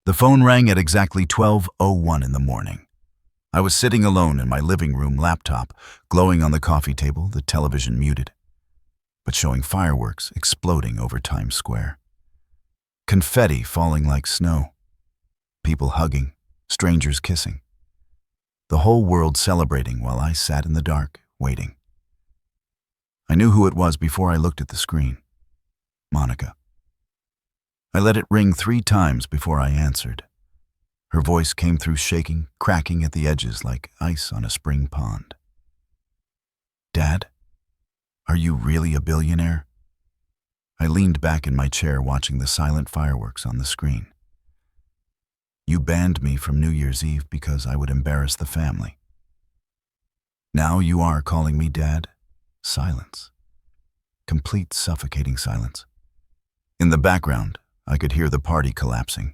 The phone rang at exactly 12:01 in the morning. I was sitting alone in my living room laptop, glowing on the coffee table, the television muted, but showing fireworks exploding over Times Square. Confetti falling like snow. People hugging, strangers kissing. The whole world celebrating while I sat in the dark, waiting. I knew who it was before I looked at the screen. Monica. I let it ring 3 times before I answered. Her voice came through shaking, cracking at the edges like ice on a spring pond. "Dad, are you really a billionaire?" I leaned back in my chair watching the silent fireworks on the screen. "You banned me from New Year's Eve because I would embarrass the family. Now you are calling me Dad?" Silence. Complete suffocating silence. In the background, I could hear the party collapsing.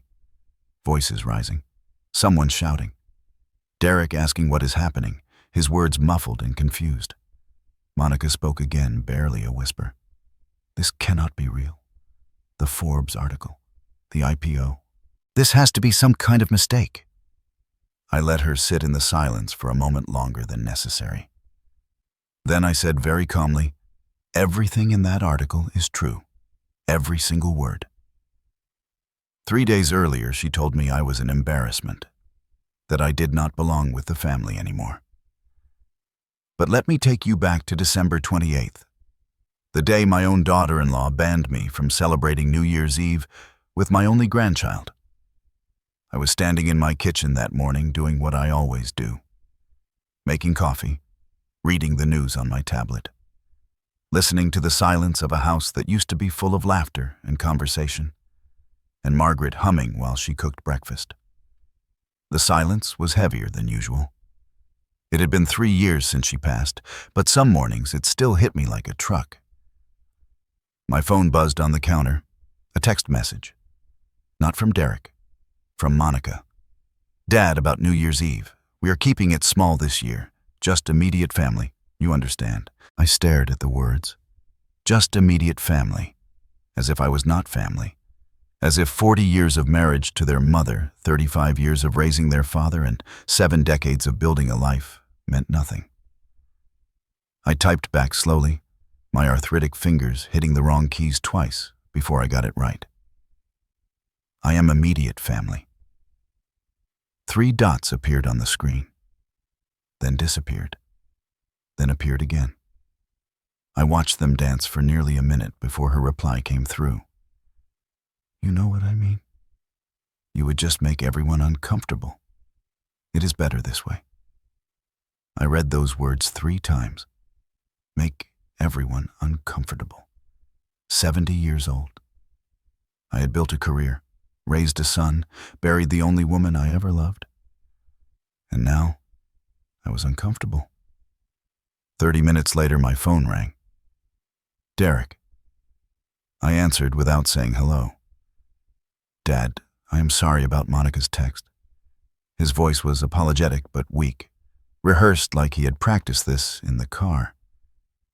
Voices rising. Someone shouting. Derek asking what is happening, his words muffled and confused. Monica spoke again, barely a whisper. "This cannot be real. The Forbes article. The IPO. This has to be some kind of mistake." I let her sit in the silence for a moment longer than necessary. Then I said very calmly, "Everything in that article is true. Every single word." 3 days earlier, she told me I was an embarrassment, that I did not belong with the family anymore. But let me take you back to December 28th, the day my own daughter-in-law banned me from celebrating New Year's Eve with my only grandchild. I was standing in my kitchen that morning doing what I always do, making coffee, reading the news on my tablet, listening to the silence of a house that used to be full of laughter and conversation, and Margaret humming while she cooked breakfast. The silence was heavier than usual. It had been 3 years since she passed, but some mornings it still hit me like a truck. My phone buzzed on the counter, a text message. Not from Derek, from Monica. "Dad, about New Year's Eve. We are keeping it small this year. Just immediate family, you understand." I stared at the words. Just immediate family. As if I was not family. As if 40 years of marriage to their mother, 35 years of raising their father, and 7 decades of building a life meant nothing. I typed back slowly, my arthritic fingers hitting the wrong keys twice before I got it right. "I am immediate family." 3 dots appeared on the screen, then disappeared, then appeared again. I watched them dance for nearly a minute before her reply came through. "You know what I mean? You would just make everyone uncomfortable. It is better this way." I read those words 3 times. Make everyone uncomfortable. 70 years old. I had built a career, raised a son, buried the only woman I ever loved. And now, I was uncomfortable. 30 minutes later, my phone rang. "Derek." I answered without saying hello. "Dad, I am sorry about Monica's text." His voice was apologetic but weak, rehearsed like he had practiced this in the car.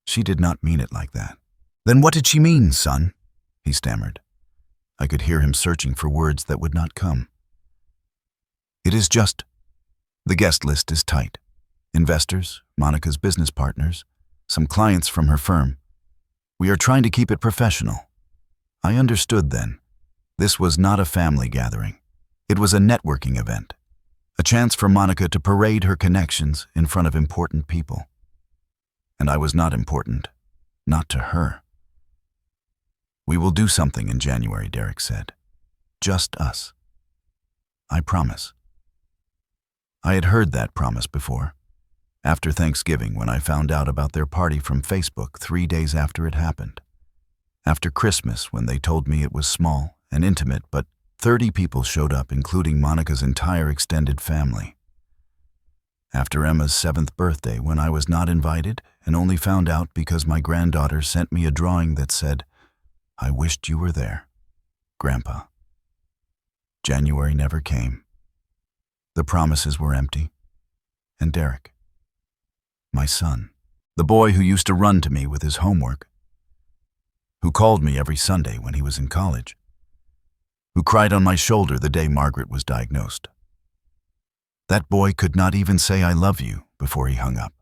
"She did not mean it like that." "Then what did she mean, son?" he stammered. I could hear him searching for words that would not come. "It is just, the guest list is tight. Investors, Monica's business partners, some clients from her firm. We are trying to keep it professional." I understood then. This was not a family gathering. It was a networking event. A chance for Monica to parade her connections in front of important people. And I was not important. Not to her. "We will do something in January," Derek said. "Just us. I promise." I had heard that promise before. After Thanksgiving, when I found out about their party from Facebook 3 days after it happened. After Christmas, when they told me it was small and intimate, but 30 people showed up, including Monica's entire extended family. After Emma's 7th birthday, when I was not invited and only found out because my granddaughter sent me a drawing that said, "I wished you were there, Grandpa." January never came. The promises were empty. And Derek, my son, the boy who used to run to me with his homework, who called me every Sunday when he was in college, who cried on my shoulder the day Margaret was diagnosed. That boy could not even say "I love you" before he hung up.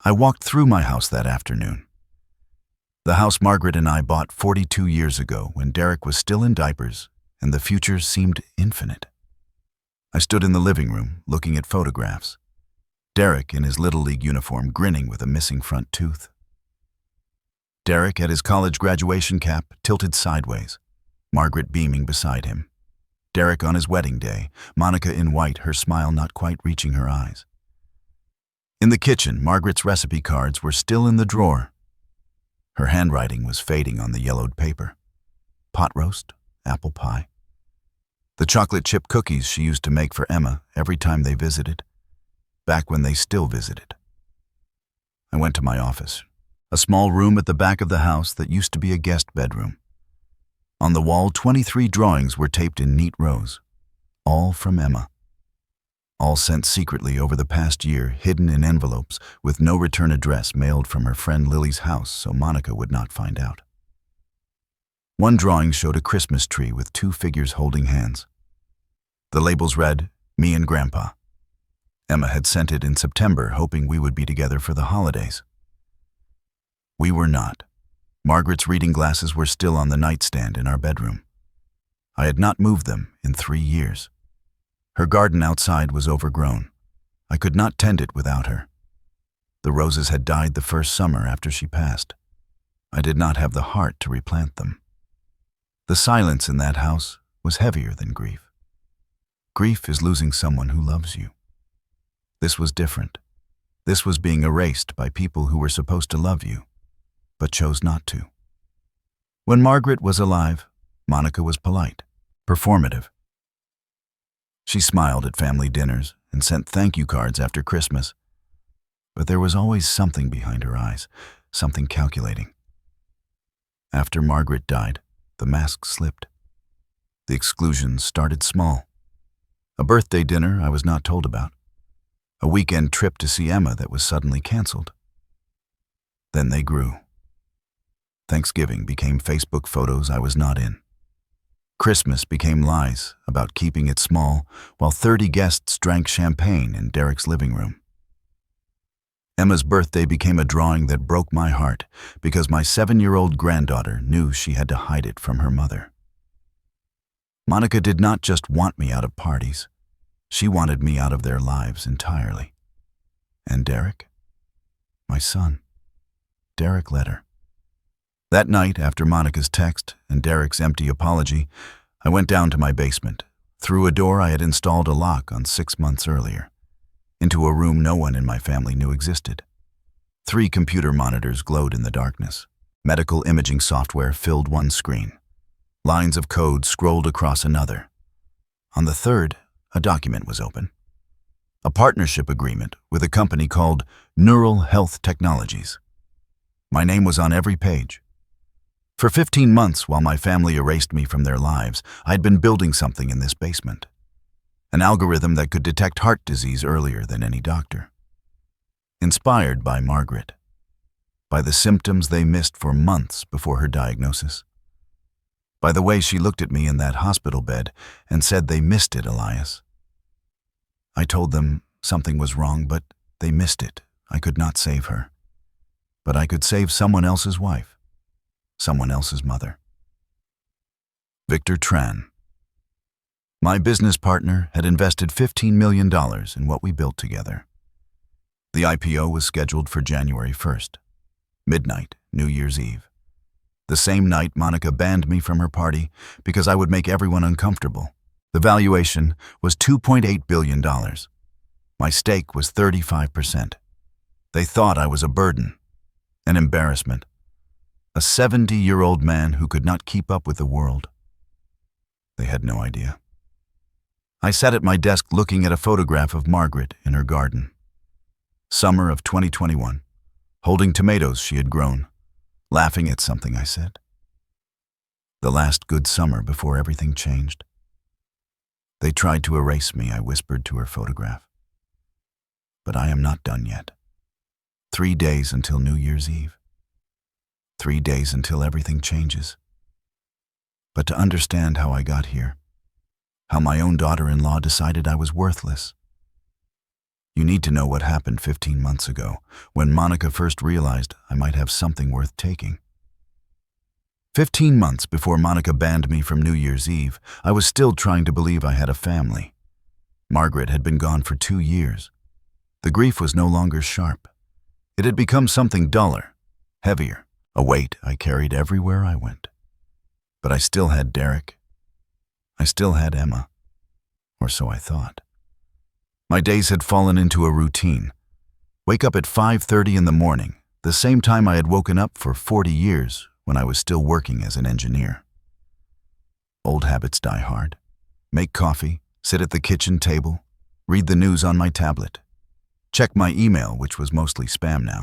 I walked through my house that afternoon. The house Margaret and I bought 42 years ago when Derek was still in diapers and the future seemed infinite. I stood in the living room looking at photographs. Derek in his Little League uniform grinning with a missing front tooth. Derek at his college graduation cap tilted sideways, Margaret beaming beside him. Derek on his wedding day, Monica in white, her smile not quite reaching her eyes. In the kitchen, Margaret's recipe cards were still in the drawer. Her handwriting was fading on the yellowed paper. Pot roast, apple pie. The chocolate chip cookies she used to make for Emma every time they visited, back when they still visited. I went to my office, a small room at the back of the house that used to be a guest bedroom. On the wall, 23 drawings were taped in neat rows, all from Emma. All sent secretly over the past year, hidden in envelopes with no return address, mailed from her friend Lily's house so Monica would not find out. One drawing showed a Christmas tree with 2 figures holding hands. The labels read, "Me and Grandpa." Emma had sent it in September, hoping we would be together for the holidays. We were not. Margaret's reading glasses were still on the nightstand in our bedroom. I had not moved them in 3 years. Her garden outside was overgrown. I could not tend it without her. The roses had died the first summer after she passed. I did not have the heart to replant them. The silence in that house was heavier than grief. Grief is losing someone who loves you. This was different. This was being erased by people who were supposed to love you, but chose not to. When Margaret was alive, Monica was polite, performative. She smiled at family dinners and sent thank you cards after Christmas, but there was always something behind her eyes, something calculating. After Margaret died, the mask slipped. The exclusions started small. A birthday dinner I was not told about. A weekend trip to see Emma that was suddenly canceled. Then they grew. Thanksgiving became Facebook photos I was not in. Christmas became lies about keeping it small, while 30 guests drank champagne in Derek's living room. Emma's birthday became a drawing that broke my heart because my 7-year-old granddaughter knew she had to hide it from her mother. Monica did not just want me out of parties. She wanted me out of their lives entirely. And Derek? My son. Derek let her. That night, after Monica's text and Derek's empty apology, I went down to my basement, through a door I had installed a lock on 6 months earlier, into a room no one in my family knew existed. 3 computer monitors glowed in the darkness. Medical imaging software filled one screen. Lines of code scrolled across another. On the third, a document was open. A partnership agreement with a company called Neural Health Technologies. My name was on every page. For 15 months, while my family erased me from their lives, I'd been building something in this basement. An algorithm that could detect heart disease earlier than any doctor. Inspired by Margaret. By the symptoms they missed for months before her diagnosis. By the way she looked at me in that hospital bed and said they missed it, Elias. I told them something was wrong, but they missed it. I could not save her. But I could save someone else's wife. Someone else's mother. Victor Tran. My business partner had invested $15 million in what we built together. The IPO was scheduled for January 1st, midnight, New Year's Eve. The same night, Monica banned me from her party because I would make everyone uncomfortable. The valuation was $2.8 billion. My stake was 35%. They thought I was a burden, an embarrassment. A 70-year-old man who could not keep up with the world. They had no idea. I sat at my desk looking at a photograph of Margaret in her garden. Summer of 2021, holding tomatoes she had grown, laughing at something I said. The last good summer before everything changed. They tried to erase me, I whispered to her photograph. But I am not done yet. 3 days until New Year's Eve. 3 days until everything changes. but to understand how I got here. How my own daughter-in-law decided I was worthless. You need to know what happened 15 months ago, when Monica first realized I might have something worth taking. 15 months before Monica banned me from New Year's Eve, I was still trying to believe I had a family. Margaret had been gone for 2 years. The grief was no longer sharp. It had become something duller, heavier, a weight I carried everywhere I went. But I still had Derek. I still had Emma, or so I thought. My days had fallen into a routine. Wake up at 5:30 in the morning, the same time I had woken up for 40 years when I was still working as an engineer. Old habits die hard. Make coffee, sit at the kitchen table, read the news on my tablet. Check my email, which was mostly spam now.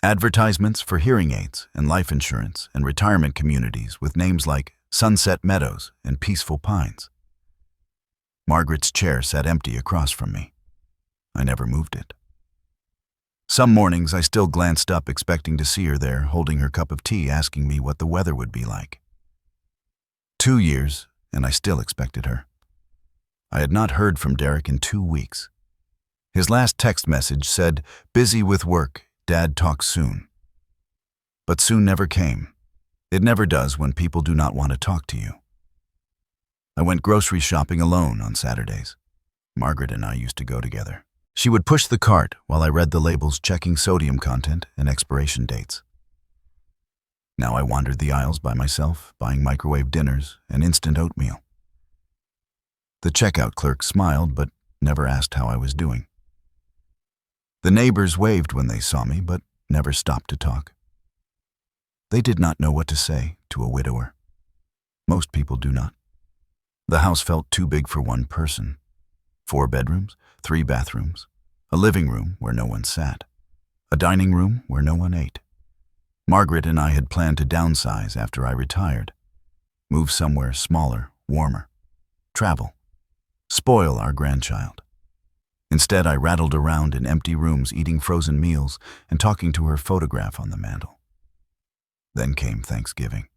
Advertisements for hearing aids and life insurance and retirement communities with names like Sunset Meadows and Peaceful Pines. Margaret's chair sat empty across from me. I never moved it. Some mornings I still glanced up expecting to see her there, holding her cup of tea, asking me what the weather would be like. 2 years, and I still expected her. I had not heard from Derek in 2 weeks. His last text message said, "Busy with work, Dad talks soon." But soon never came. It never does when people do not want to talk to you. I went grocery shopping alone on Saturdays. Margaret and I used to go together. She would push the cart while I read the labels, checking sodium content and expiration dates. Now I wandered the aisles by myself, buying microwave dinners and instant oatmeal. The checkout clerk smiled but never asked how I was doing. The neighbors waved when they saw me, but never stopped to talk. They did not know what to say to a widower. Most people do not. The house felt too big for one person. 4 bedrooms, 3 bathrooms, a living room where no one sat, a dining room where no one ate. Margaret and I had planned to downsize after I retired, move somewhere smaller, warmer, travel, spoil our grandchild. Instead, I rattled around in empty rooms eating frozen meals and talking to her photograph on the mantel. Then came Thanksgiving.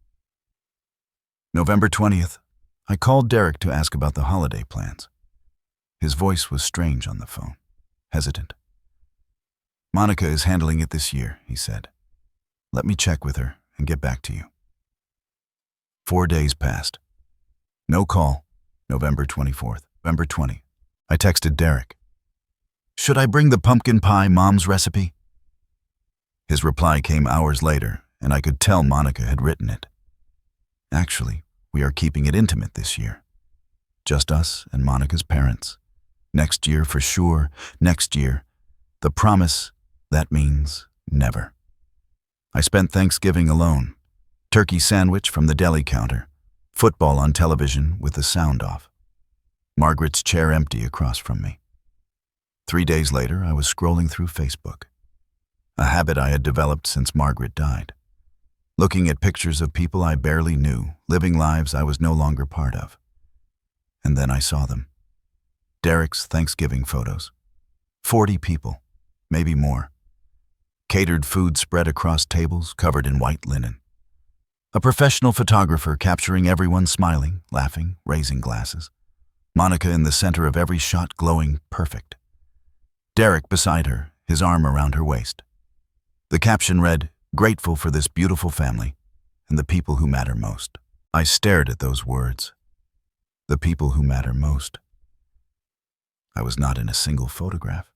November 20th, I called Derek to ask about the holiday plans. His voice was strange on the phone, hesitant. "Monica is handling it this year," he said. "Let me check with her and get back to you." 4 days passed. No call. November 24th. November 20. I texted Derek. "Should I bring the pumpkin pie Mom's recipe?" His reply came hours later, and I could tell Monica had written it. "Actually, we are keeping it intimate this year. Just us and Monica's parents. Next year for sure, next year. The promise, that means never." I spent Thanksgiving alone. Turkey sandwich from the deli counter. Football on television with the sound off. Margaret's chair empty across from me. 3 days later, I was scrolling through Facebook. A habit I had developed since Margaret died. Looking at pictures of people I barely knew, living lives I was no longer part of. And then I saw them. Derek's Thanksgiving photos. 40 people, maybe more. Catered food spread across tables covered in white linen. A professional photographer capturing everyone smiling, laughing, raising glasses. Monica in the center of every shot, glowing perfect. Derek beside her, his arm around her waist. The caption read, "Grateful for this beautiful family and the people who matter most." I stared at those words. The people who matter most. I was not in a single photograph.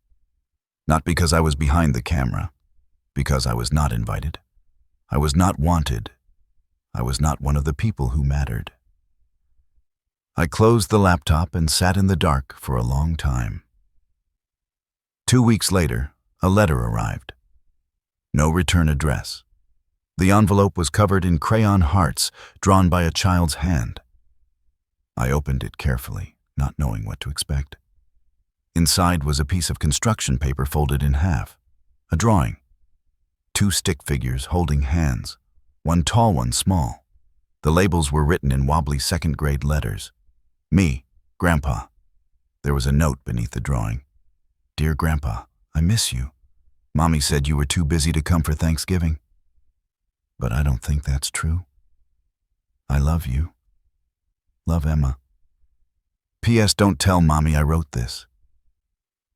Not because I was behind the camera, because I was not invited. I was not wanted. I was not one of the people who mattered. I closed the laptop and sat in the dark for a long time. 2 weeks later, a letter arrived. No return address. The envelope was covered in crayon hearts drawn by a child's hand. I opened it carefully, not knowing what to expect. Inside was a piece of construction paper folded in half. A drawing. 2 stick figures holding hands, one tall, one small. The labels were written in wobbly second-grade letters. Me, Grandpa. There was a note beneath the drawing. "Dear Grandpa, I miss you. Mommy said you were too busy to come for Thanksgiving. But I don't think that's true. I love you. Love, Emma. P.S. Don't tell Mommy I wrote this.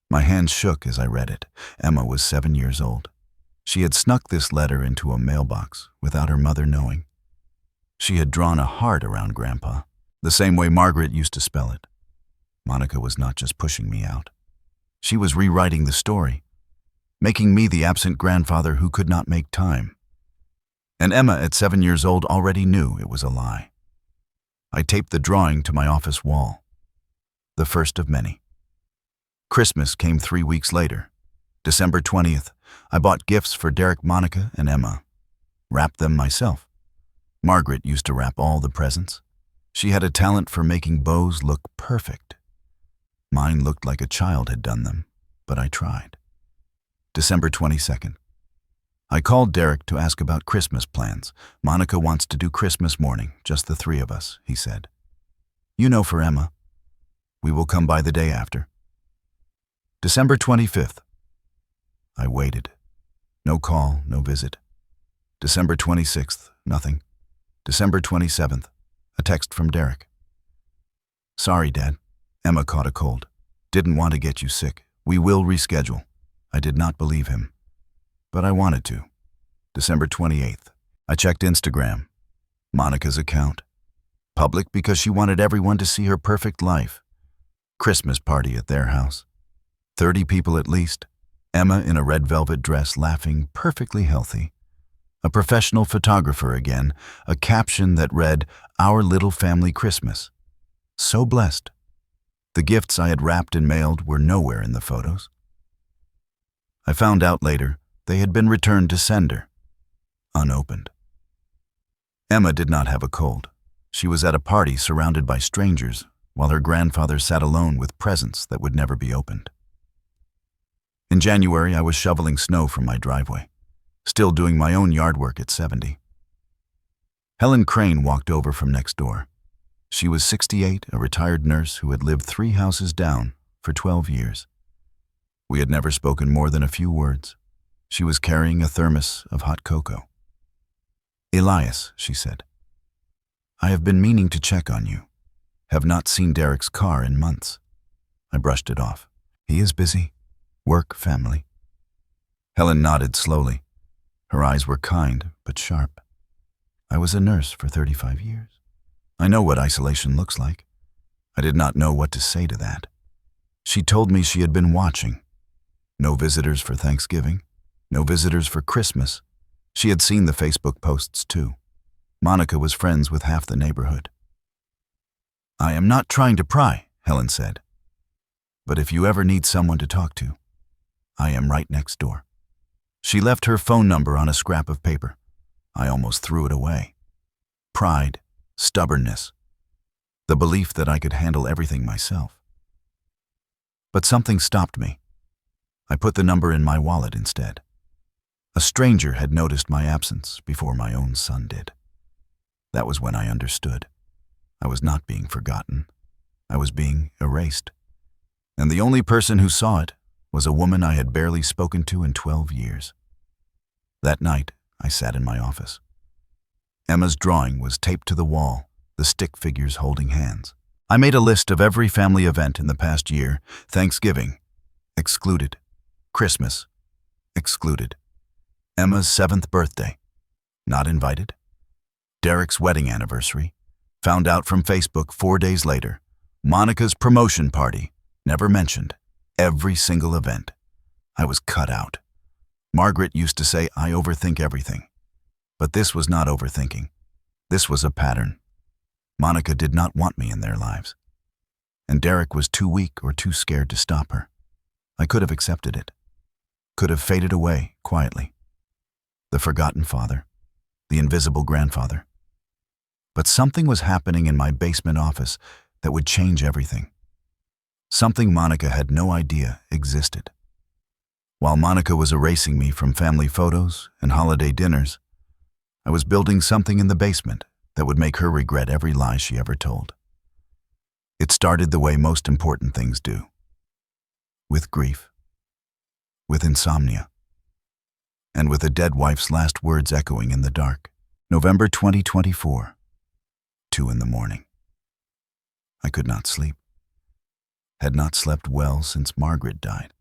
My hands shook as I read it. Emma was 7 years old. She had snuck this letter into a mailbox without her mother knowing. She had drawn a heart around Grandpa, the same way Margaret used to spell it. Monica was not just pushing me out. She was rewriting the story, making me the absent grandfather who could not make time. And Emma, at 7 years old, already knew it was a lie. I taped the drawing to my office wall. The first of many. Christmas came 3 weeks later. December 20th, I bought gifts for Derek, Monica, and Emma. Wrapped them myself. Margaret used to wrap all the presents. She had a talent for making bows look perfect. Mine looked like a child had done them, but I tried. December 22nd. I called Derek to ask about Christmas plans. Monica wants to do Christmas morning, just the 3 of us, he said. You know, for Emma. We will come by the day after. December 25th. I waited. No call, no visit. December 26th, nothing. December 27th, a text from Derek. Sorry, Dad. Emma caught a cold. Didn't want to get you sick. We will reschedule. I did not believe him, but I wanted to. December 28th. I checked Instagram. Monica's account. Public because she wanted everyone to see her perfect life. Christmas party at their house. 30 people at least. Emma in a red velvet dress laughing, perfectly healthy. A professional photographer again, a caption that read, Our Little Family Christmas. So blessed. The gifts I had wrapped and mailed were nowhere in the photos. I found out later they had been returned to sender, unopened. Emma did not have a cold. She was at a party surrounded by strangers, while her grandfather sat alone with presents that would never be opened. In January, I was shoveling snow from my driveway, still doing my own yard work at 70. Helen Crane walked over from next door. She was 68, a retired nurse who had lived 3 houses down for 12 years. We had never spoken more than a few words. She was carrying a thermos of hot cocoa. Elias, she said, I have been meaning to check on you. Have not seen Derek's car in months. I brushed it off. He is busy. Work, family. Helen nodded slowly. Her eyes were kind, but sharp. I was a nurse for 35 years. I know what isolation looks like. I did not know what to say to that. She told me she had been watching. No visitors for Thanksgiving. No visitors for Christmas. She had seen the Facebook posts too. Monica was friends with half the neighborhood. I am not trying to pry, Helen said. But if you ever need someone to talk to, I am right next door. She left her phone number on a scrap of paper. I almost threw it away. Pride, stubbornness, the belief that I could handle everything myself. But something stopped me. I put the number in my wallet instead. A stranger had noticed my absence before my own son did. That was when I understood. I was not being forgotten. I was being erased. And the only person who saw it was a woman I had barely spoken to in 12 years. That night, I sat in my office. Emma's drawing was taped to the wall, the stick figures holding hands. I made a list of every family event in the past year. Thanksgiving, excluded. Christmas, excluded. Emma's 7th birthday, not invited. Derek's wedding anniversary, found out from Facebook 4 days later. Monica's promotion party, never mentioned. Every single event. I was cut out. Margaret used to say I overthink everything. But this was not overthinking. This was a pattern. Monica did not want me in their lives. And Derek was too weak or too scared to stop her. I could have accepted it. Could have faded away quietly. The forgotten father. The invisible grandfather. But something was happening in my basement office that would change everything. Something Monica had no idea existed. While Monica was erasing me from family photos and holiday dinners, I was building something in the basement that would make her regret every lie she ever told. It started the way most important things do. With grief. With insomnia. And with a dead wife's last words echoing in the dark. November 2024, 2 in the morning. I could not sleep. Had not slept well since Margaret died.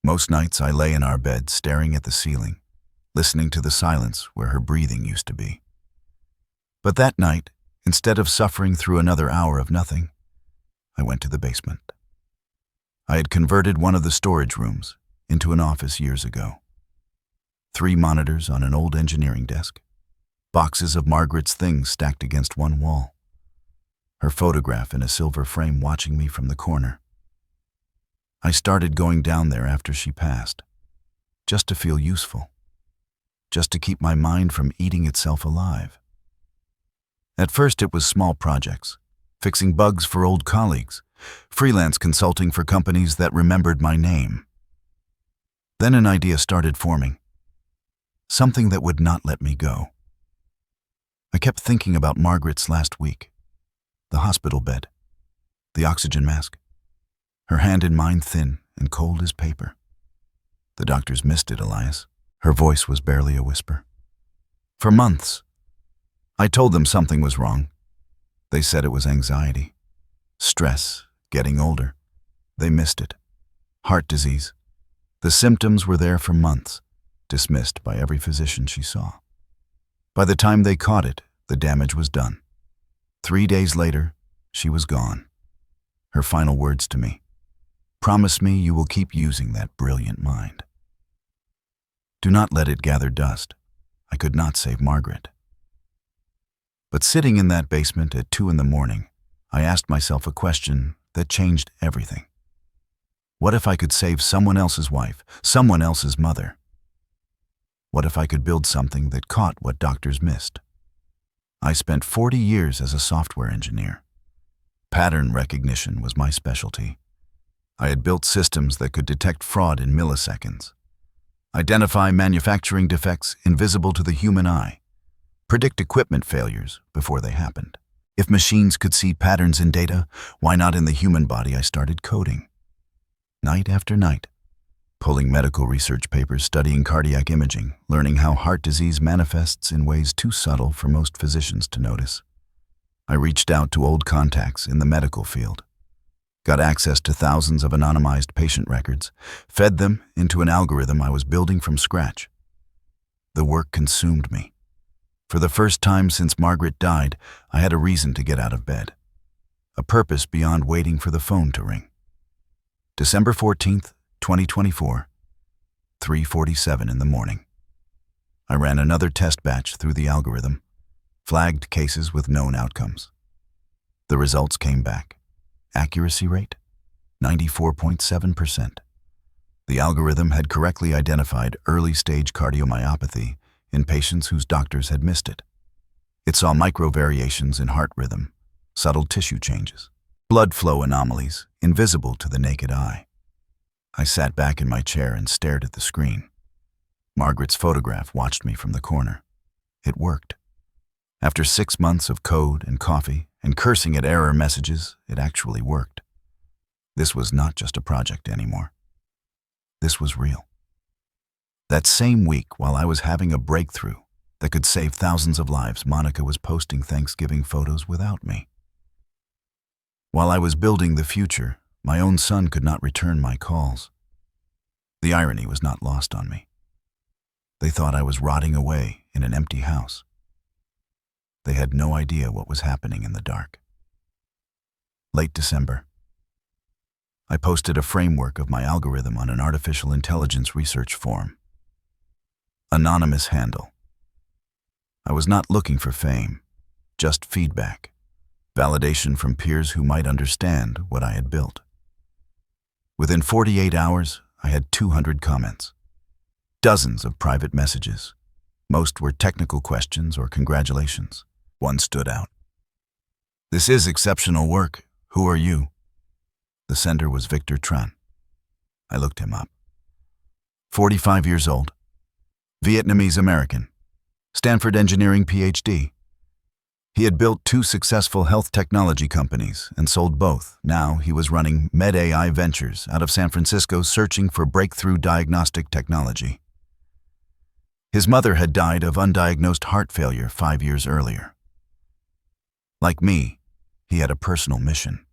Most nights I lay in our bed staring at the ceiling, listening to the silence where her breathing used to be. But that night, instead of suffering through another hour of nothing, I went to the basement. I had converted one of the storage rooms into an office years ago. 3 monitors on an old engineering desk, boxes of Margaret's things stacked against one wall, her photograph in a silver frame watching me from the corner. I started going down there after she passed, just to feel useful, just to keep my mind from eating itself alive. At first it was small projects, fixing bugs for old colleagues, freelance consulting for companies that remembered my name. Then an idea started forming, something that would not let me go. I kept thinking about Margaret's last week, the hospital bed, the oxygen mask, her hand in mine thin and cold as paper. The doctors missed it, Elias. Her voice was barely a whisper. For months, I told them something was wrong. They said it was anxiety, stress, getting older. They missed it. Heart disease. The symptoms were there for months, dismissed by every physician she saw. By the time they caught it, the damage was done. 3 days later, she was gone. Her final words to me: "Promise me you will keep using that brilliant mind." Do not let it gather dust. I could not save Margaret. But sitting in that basement at 2 a.m, I asked myself a question that changed everything. What if I could save someone else's wife, someone else's mother? What if I could build something that caught what doctors missed? I spent 40 years as a software engineer. Pattern recognition was my specialty. I had built systems that could detect fraud in milliseconds, identify manufacturing defects invisible to the human eye, predict equipment failures before they happened. If machines could see patterns in data, why not in the human body? I started coding. Night after night, pulling medical research papers, studying cardiac imaging, learning how heart disease manifests in ways too subtle for most physicians to notice. I reached out to old contacts in the medical field, got access to thousands of anonymized patient records, fed them into an algorithm I was building from scratch. The work consumed me. For the first time since Margaret died, I had a reason to get out of bed, a purpose beyond waiting for the phone to ring. December 14th, 2024, 3:47 in the morning. I ran another test batch through the algorithm, flagged cases with known outcomes. The results came back. Accuracy rate, 94.7%. The algorithm had correctly identified early-stage cardiomyopathy in patients whose doctors had missed it. It saw micro-variations in heart rhythm, subtle tissue changes, blood flow anomalies invisible to the naked eye. I sat back in my chair and stared at the screen. Margaret's photograph watched me from the corner. It worked. After 6 months of code and coffee and cursing at error messages, it actually worked. This was not just a project anymore. This was real. That same week, while I was having a breakthrough that could save thousands of lives, Monica was posting Thanksgiving photos without me. While I was building the future, my own son could not return my calls. The irony was not lost on me. They thought I was rotting away in an empty house. They had no idea what was happening in the dark. Late December. I posted a framework of my algorithm on an artificial intelligence research forum. Anonymous handle. I was not looking for fame, just feedback, validation from peers who might understand what I had built. Within 48 hours, I had 200 comments, dozens of private messages. Most were technical questions or congratulations. One stood out. "This is exceptional work. Who are you?" The sender was Victor Tran. I looked him up. 45 years old, Vietnamese American, Stanford Engineering PhD. He had built 2 successful health technology companies and sold both. Now he was running MedAI Ventures out of San Francisco, searching for breakthrough diagnostic technology. His mother had died of undiagnosed heart failure 5 years earlier. Like me, He had a personal mission.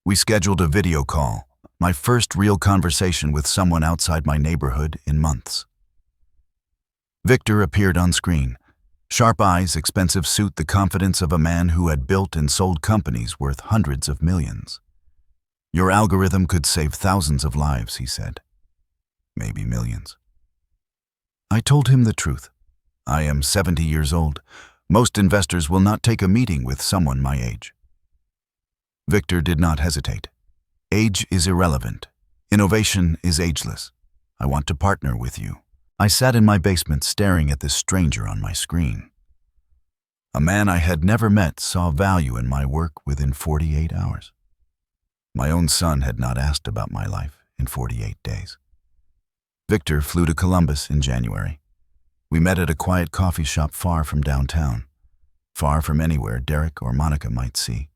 We scheduled a video call, my first real conversation with someone outside my neighborhood in months. Victor appeared on screen. Sharp eyes, expensive suit, the confidence of a man who had built and sold companies worth hundreds of millions. "Your algorithm could save thousands of lives," he said. Maybe millions. I told him the truth. I am 70 years old. Most investors will not take a meeting with someone my age. Victor did not hesitate. "Age is irrelevant. Innovation is ageless. I want to partner with you." I sat in my basement staring at this stranger on my screen. A man I had never met saw value in my work within 48 hours. My own son had not asked about my life in 48 days. Victor flew to Columbus in January. We met at a quiet coffee shop far from downtown, far from anywhere Derek or Monica might see.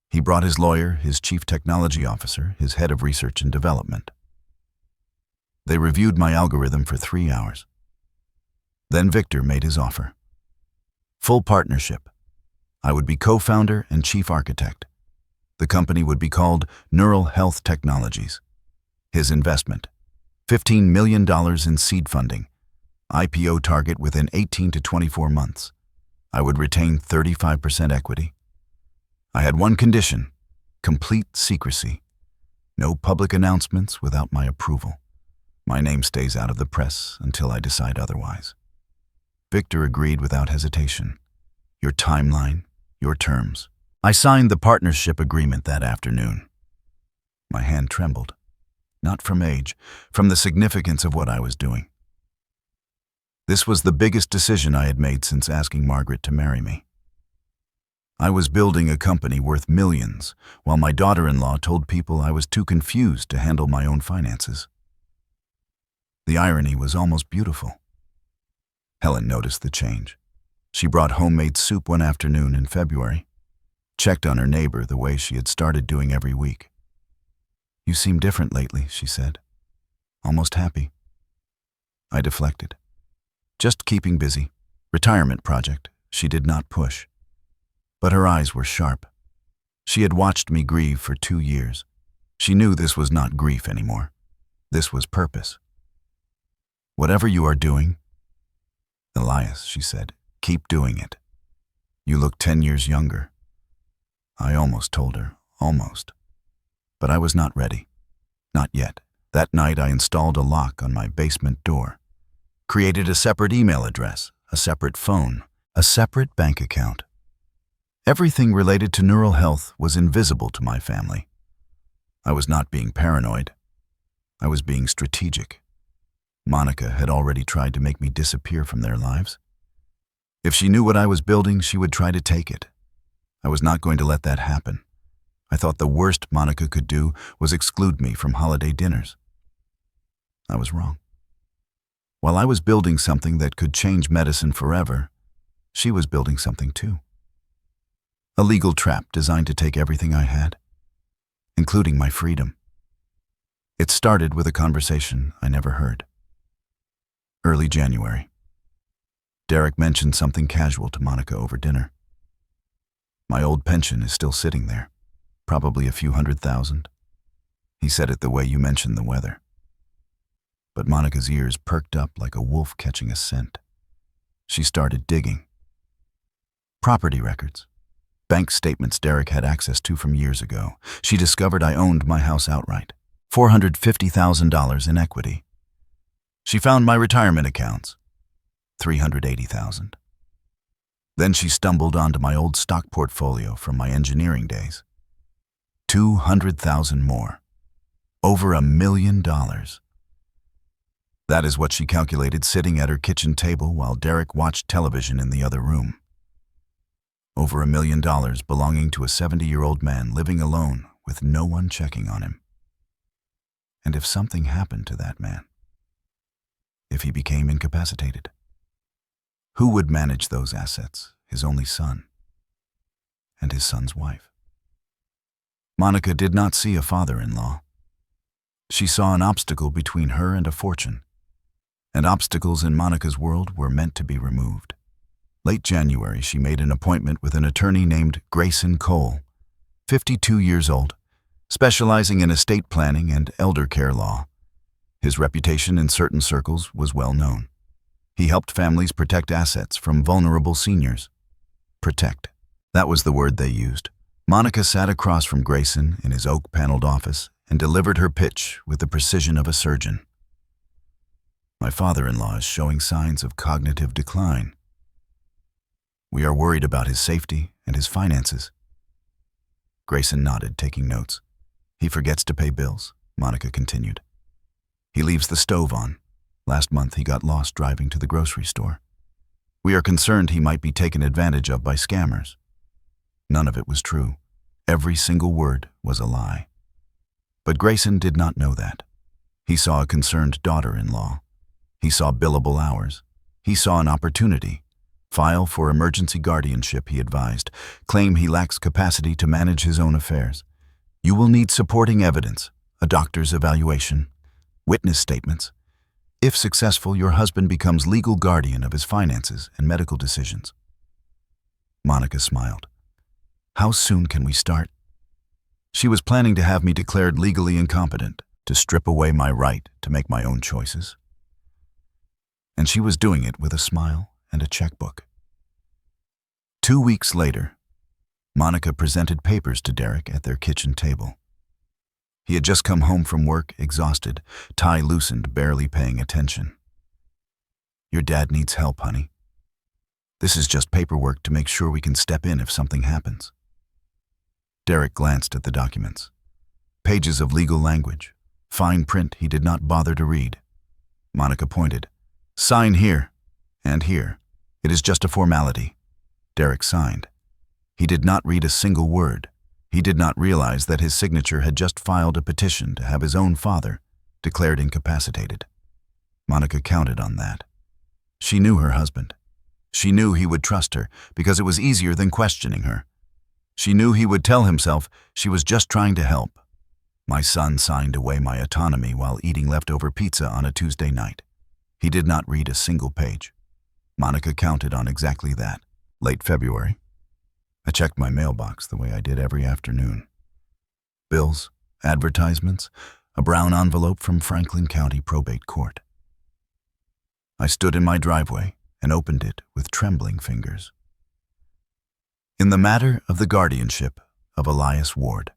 He brought his lawyer, his chief technology officer, his head of research and development. They reviewed my algorithm for 3 hours. Then Victor made his offer. Full partnership. I would be co-founder and chief architect. The company would be called Neural Health Technologies. His investment, $15 million in seed funding. IPO target within 18 to 24 months. I would retain 35% equity. I had one condition: complete secrecy. No public announcements without my approval. My name stays out of the press until I decide otherwise. Victor agreed without hesitation. Your timeline, your terms. I signed the partnership agreement that afternoon. My hand trembled. Not from age, from the significance of what I was doing. This was the biggest decision I had made since asking Margaret to marry me. I was building a company worth millions, while my daughter-in-law told people I was too confused to handle my own finances. The irony was almost beautiful. Helen noticed the change. She brought homemade soup one afternoon in February, checked on her neighbor the way she had started doing every week. "You seem different lately," she said. "Almost happy." I deflected. "Just keeping busy. Retirement project." She did not push. But her eyes were sharp. She had watched me grieve for 2 years. She knew this was not grief anymore. This was purpose. "Whatever you are doing," "Elias," she said, "keep doing it. You look 10 years younger." I almost told her, almost. But I was not ready. Not yet. That night I installed a lock on my basement door, created a separate email address, a separate phone, a separate bank account. Everything related to neural health was invisible to my family. I was not being paranoid. I was being strategic. Monica had already tried to make me disappear from their lives. If she knew what I was building, she would try to take it. I was not going to let that happen. I thought the worst Monica could do was exclude me from holiday dinners. I was wrong. While I was building something that could change medicine forever, she was building something too. A legal trap designed to take everything I had, including my freedom. It started with a conversation I never heard. Early January. Derek mentioned something casual to Monica over dinner. "My old pension is still sitting there, probably a few $100,000. He said it the way you mentioned the weather. But Monica's ears perked up like a wolf catching a scent. She started digging. Property records, bank statements Derek had access to from years ago. She discovered I owned my house outright, $450,000 in equity. She found my retirement accounts, $380,000. Then she stumbled onto my old stock portfolio from my engineering days. 200,000 more. Over $1 million. That is what she calculated sitting at her kitchen table while Derek watched television in the other room. Over $1 million belonging to a 70-year-old man living alone with no one checking on him. And if something happened to that man? If he became incapacitated? Who would manage those assets? His only son. And his son's wife. Monica did not see a father-in-law. She saw an obstacle between her and a fortune. And obstacles in Monica's world were meant to be removed. Late January, she made an appointment with an attorney named Grayson Cole, 52 years old, specializing in estate planning and elder care law. His reputation in certain circles was well known. He helped families protect assets from vulnerable seniors. Protect. That was the word they used. Monica sat across from Grayson in his oak-paneled office and delivered her pitch with the precision of a surgeon. My father-in-law is showing signs of cognitive decline. We are worried about his safety and his finances. Grayson nodded, taking notes. He forgets to pay bills, Monica continued. He leaves the stove on. Last month he got lost driving to the grocery store. We are concerned he might be taken advantage of by scammers. None of it was true. Every single word was a lie. But Grayson did not know that. He saw a concerned daughter-in-law. He saw billable hours. He saw an opportunity. File for emergency guardianship, he advised. Claim he lacks capacity to manage his own affairs. You will need supporting evidence, a doctor's evaluation, witness statements. If successful, your husband becomes legal guardian of his finances and medical decisions. Monica smiled. How soon can we start? She was planning to have me declared legally incompetent, to strip away my right to make my own choices. And she was doing it with a smile and a checkbook. 2 weeks later, Monica presented papers to Derek at their kitchen table. He had just come home from work, exhausted, tie loosened, barely paying attention. Your dad needs help, honey. This is just paperwork to make sure we can step in if something happens. Derek glanced at the documents. Pages of legal language, fine print he did not bother to read. Monica pointed. Sign here and here. It is just a formality. Derek signed. He did not read a single word. He did not realize that his signature had just filed a petition to have his own father declared incapacitated. Monica counted on that. She knew her husband. She knew he would trust her because it was easier than questioning her. She knew he would tell himself she was just trying to help. My son signed away my autonomy while eating leftover pizza on a Tuesday night. He did not read a single page. Monica counted on exactly that. Late February. I checked my mailbox the way I did every afternoon. Bills, advertisements, a brown envelope from Franklin County Probate Court. I stood in my driveway and opened it with trembling fingers. In the matter of the guardianship of Elias Ward.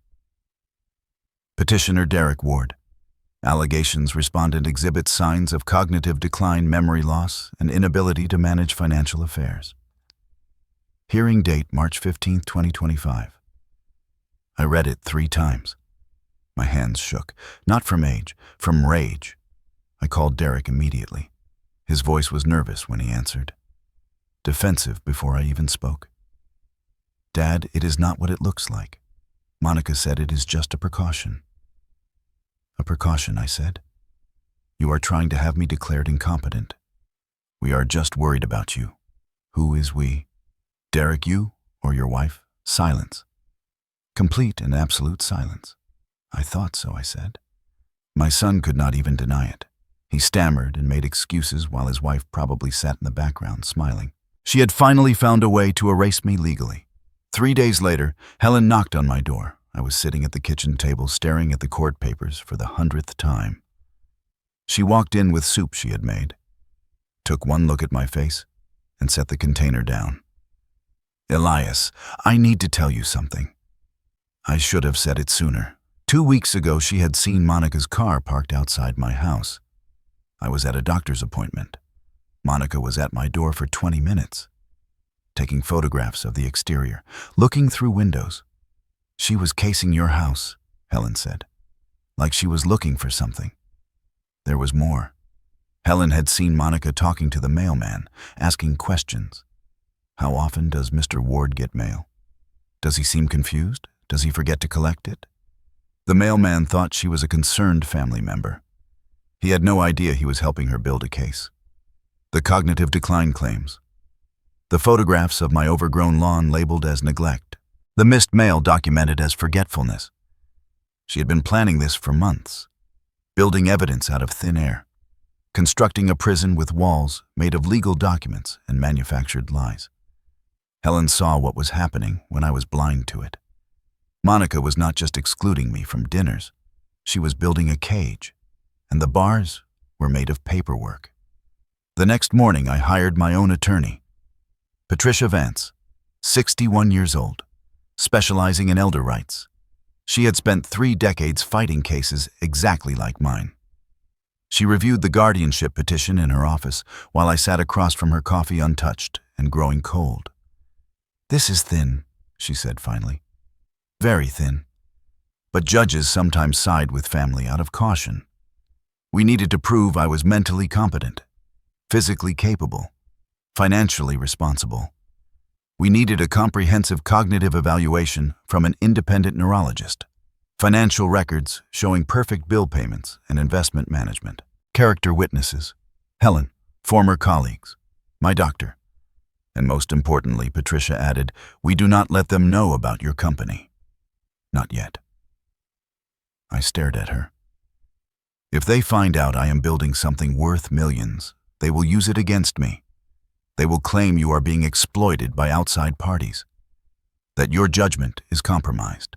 Petitioner Derek Ward. Allegations respondent exhibits signs of cognitive decline, memory loss, and inability to manage financial affairs. Hearing date March 15, 2025. I read it 3 times. My hands shook, not from age, from rage. I called Derek immediately. His voice was nervous when he answered. Defensive before I even spoke. Dad, it is not what it looks like. Monica said it is just a precaution. A precaution, I said. You are trying to have me declared incompetent. We are just worried about you. Who is we? Derek, you or your wife? Silence. Complete and absolute silence. I thought so, I said. My son could not even deny it. He stammered and made excuses while his wife probably sat in the background smiling. She had finally found a way to erase me legally. 3 days later, Helen knocked on my door. I was sitting at the kitchen table staring at the court papers for the 100th time. She walked in with soup she had made, took one look at my face, and set the container down. Elias, I need to tell you something. I should have said it sooner. 2 weeks ago, she had seen Monica's car parked outside my house. I was at a doctor's appointment. Monica was at my door for 20 minutes, taking photographs of the exterior, looking through windows. She was casing your house, Helen said, like she was looking for something. There was more. Helen had seen Monica talking to the mailman, asking questions. How often does Mr. Ward get mail? Does he seem confused? Does he forget to collect it? The mailman thought she was a concerned family member. He had no idea he was helping her build a case. The cognitive decline claims. The photographs of my overgrown lawn labeled as neglect. The missed mail documented as forgetfulness. She had been planning this for months, building evidence out of thin air. constructing a prison with walls made of legal documents and manufactured lies. Helen saw what was happening when I was blind to it. Monica was not just excluding me from dinners. She was building a cage, and the bars were made of paperwork. The next morning, I hired my own attorney, Patricia Vance, 61 years old, specializing in elder rights. She had spent 3 decades fighting cases exactly like mine. She reviewed the guardianship petition in her office while I sat across from her, coffee untouched and growing cold. "This is thin," she said finally. "Very thin." But judges sometimes side with family out of caution. We needed to prove I was mentally competent, physically capable, financially responsible. We needed a comprehensive cognitive evaluation from an independent neurologist, financial records showing perfect bill payments and investment management, character witnesses, Helen, former colleagues, my doctor, and most importantly, Patricia added, "We do not let them know about your company. Not yet." I stared at her. "If they find out I am building something worth millions, they will use it against me. They will claim you are being exploited by outside parties, that your judgment is compromised,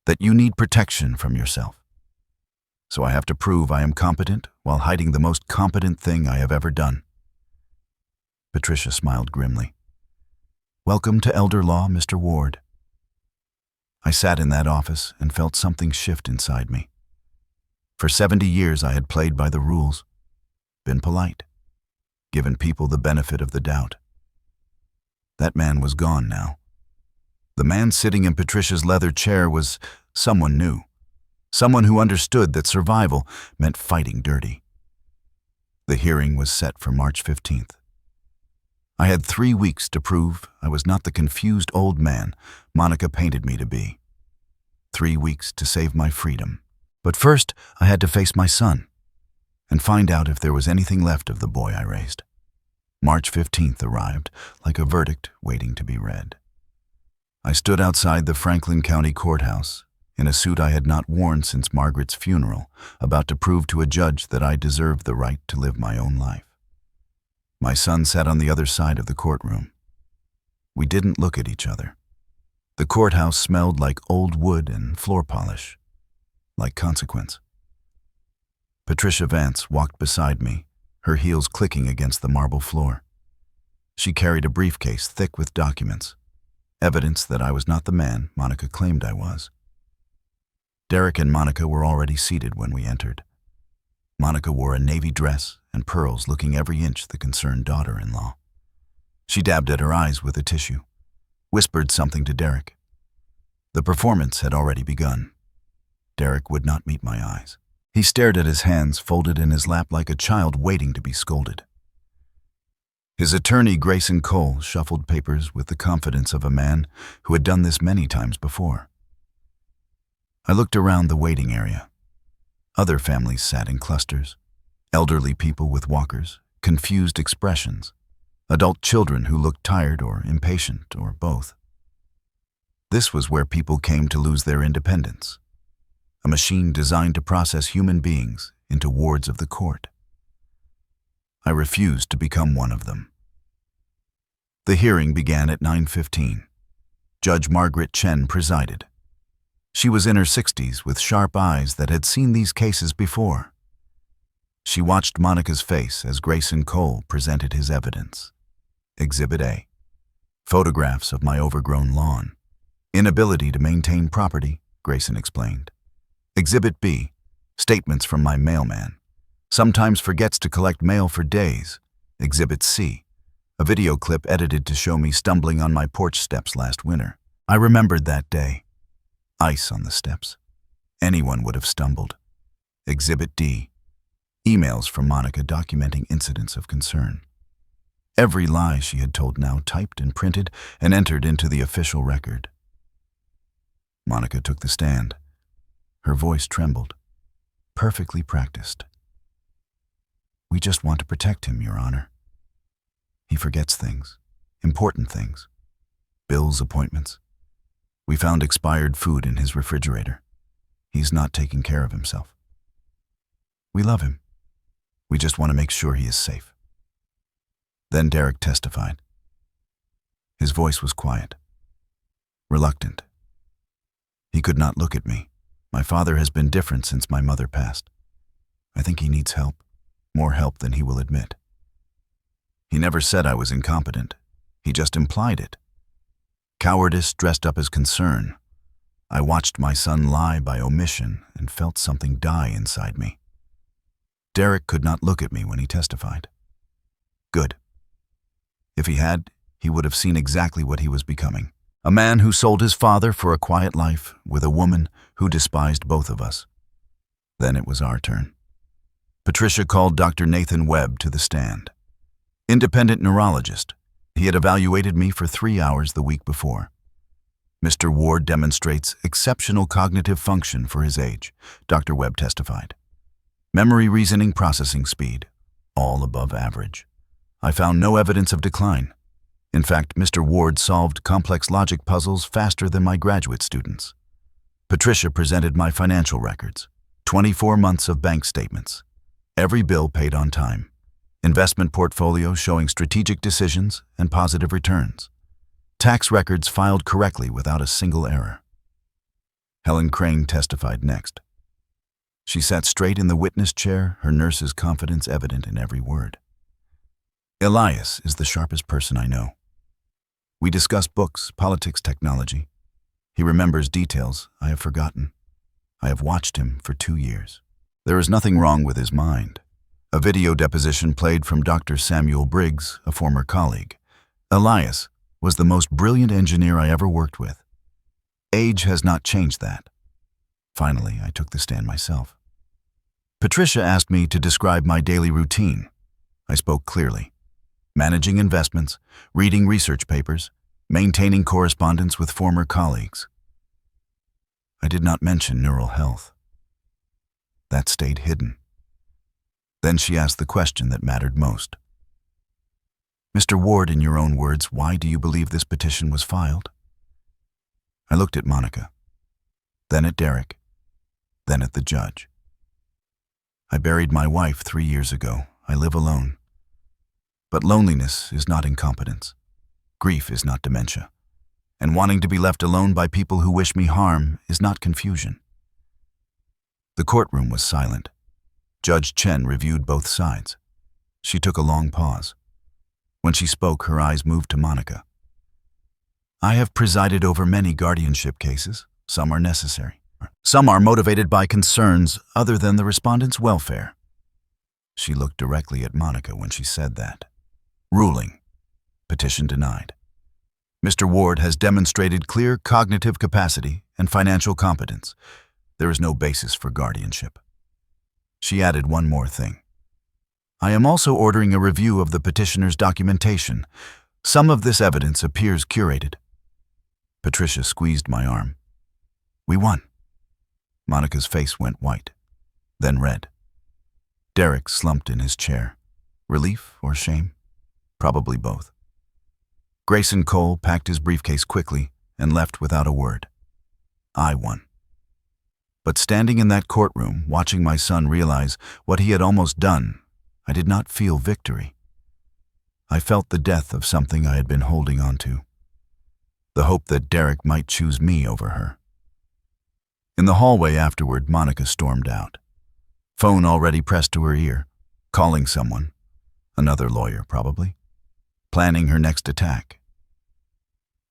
that you need protection from yourself. So I have to prove I am competent while hiding the most competent thing I have ever done." Patricia smiled grimly. "Welcome to elder law, Mr. Ward." I sat in that office and felt something shift inside me. For 70 years I had played by the rules, been polite, given people the benefit of the doubt. That man was gone now. The man sitting in Patricia's leather chair was someone new, someone who understood that survival meant fighting dirty. The hearing was set for March 15th. I had 3 weeks to prove I was not the confused old man Monica painted me to be. 3 weeks to save my freedom. But first, I had to face my son and find out if there was anything left of the boy I raised. March 15th arrived like a verdict waiting to be read. I stood outside the Franklin County Courthouse in a suit I had not worn since Margaret's funeral, about to prove to a judge that I deserved the right to live my own life. My son sat on the other side of the courtroom. We didn't look at each other. The courthouse smelled like old wood and floor polish, like consequence. Patricia Vance walked beside me, her heels clicking against the marble floor. She carried a briefcase thick with documents, evidence that I was not the man Monica claimed I was. Derek and Monica were already seated when we entered. Monica wore a navy dress and pearls, looking every inch the concerned daughter-in-law. She dabbed at her eyes with a tissue, whispered something to Derek. The performance had already begun. Derek would not meet my eyes. He stared at his hands folded in his lap like a child waiting to be scolded. His attorney, Grayson Cole, shuffled papers with the confidence of a man who had done this many times before. I looked around the waiting area. Other families sat in clusters, elderly people with walkers, confused expressions, adult children who looked tired or impatient or both. This was where people came to lose their independence, a machine designed to process human beings into wards of the court. I refused to become one of them. The hearing began at 9:15. Judge Margaret Chen presided. She was in her 60s with sharp eyes that had seen these cases before. She watched Monica's face as Grayson Cole presented his evidence. Exhibit A: photographs of my overgrown lawn. Inability to maintain property, Grayson explained. Exhibit B: statements from my mailman. Sometimes forgets to collect mail for days. Exhibit C: a video clip edited to show me stumbling on my porch steps last winter. I remembered that day. Ice on the steps. Anyone would have stumbled. Exhibit D: emails from Monica documenting incidents of concern. Every lie she had told now typed and printed and entered into the official record. Monica took the stand. Her voice trembled. Perfectly practiced. "We just want to protect him, Your Honor. He forgets things, important things, bills, appointments. We found expired food in his refrigerator. He's not taking care of himself. We love him. We just want to make sure he is safe. Then Derek testified. His voice was quiet, reluctant. He could not look at me. My father has been different since my mother passed. I think he needs help, more help than he will admit. He never said I was incompetent. He just implied it. Cowardice dressed up as concern. I watched my son lie by omission and felt something die inside me. Derek could not look at me when he testified. Good. If he had, he would have seen exactly what he was becoming. A man who sold his father for a quiet life with a woman who despised both of us. Then it was our turn. Patricia called Dr. Nathan Webb to the stand. Independent neurologist. He had evaluated me for 3 hours the week before. Mr. Ward demonstrates exceptional cognitive function for his age, Dr. Webb testified. Memory, reasoning, processing speed, all above average. I found no evidence of decline. In fact, Mr. Ward solved complex logic puzzles faster than my graduate students. Patricia presented my financial records, 24 months of bank statements, every bill paid on time, investment portfolio showing strategic decisions and positive returns, tax records filed correctly without a single error. Helen Crane testified next. She sat straight in the witness chair, her nurse's confidence evident in every word. Elias is the sharpest person I know. We discuss books, politics, technology. He remembers details I have forgotten. I have watched him for 2 years. There is nothing wrong with his mind. A video deposition played from Dr. Samuel Briggs, a former colleague. Elias was the most brilliant engineer I ever worked with. Age has not changed that. Finally, I took the stand myself. Patricia asked me to describe my daily routine. I spoke clearly. Managing investments, reading research papers, maintaining correspondence with former colleagues. I did not mention neural health. That stayed hidden. Then she asked the question that mattered most. Mr. Ward, in your own words, why do you believe this petition was filed? I looked at Monica, then at Derek, then at the judge. I buried my wife 3 years ago. I live alone. But loneliness is not incompetence. Grief is not dementia. And wanting to be left alone by people who wish me harm is not confusion. The courtroom was silent. Judge Chen reviewed both sides. She took a long pause. When she spoke, her eyes moved to Monica. I have presided over many guardianship cases. Some are necessary. Some are motivated by concerns other than the respondent's welfare. She looked directly at Monica when she said that. Ruling. Petition denied. Mr. Ward has demonstrated clear cognitive capacity and financial competence. There is no basis for guardianship. She added one more thing. I am also ordering a review of the petitioner's documentation. Some of this evidence appears curated. Patricia squeezed my arm. We won. Monica's face went white, then red. Derek slumped in his chair. Relief or shame? Probably both. Grayson Cole packed his briefcase quickly and left without a word. I won. But standing in that courtroom, watching my son realize what he had almost done, I did not feel victory. I felt the death of something I had been holding on to. The hope that Derek might choose me over her. In the hallway afterward, Monica stormed out. Phone already pressed to her ear, calling someone. Another lawyer, probably. Planning her next attack.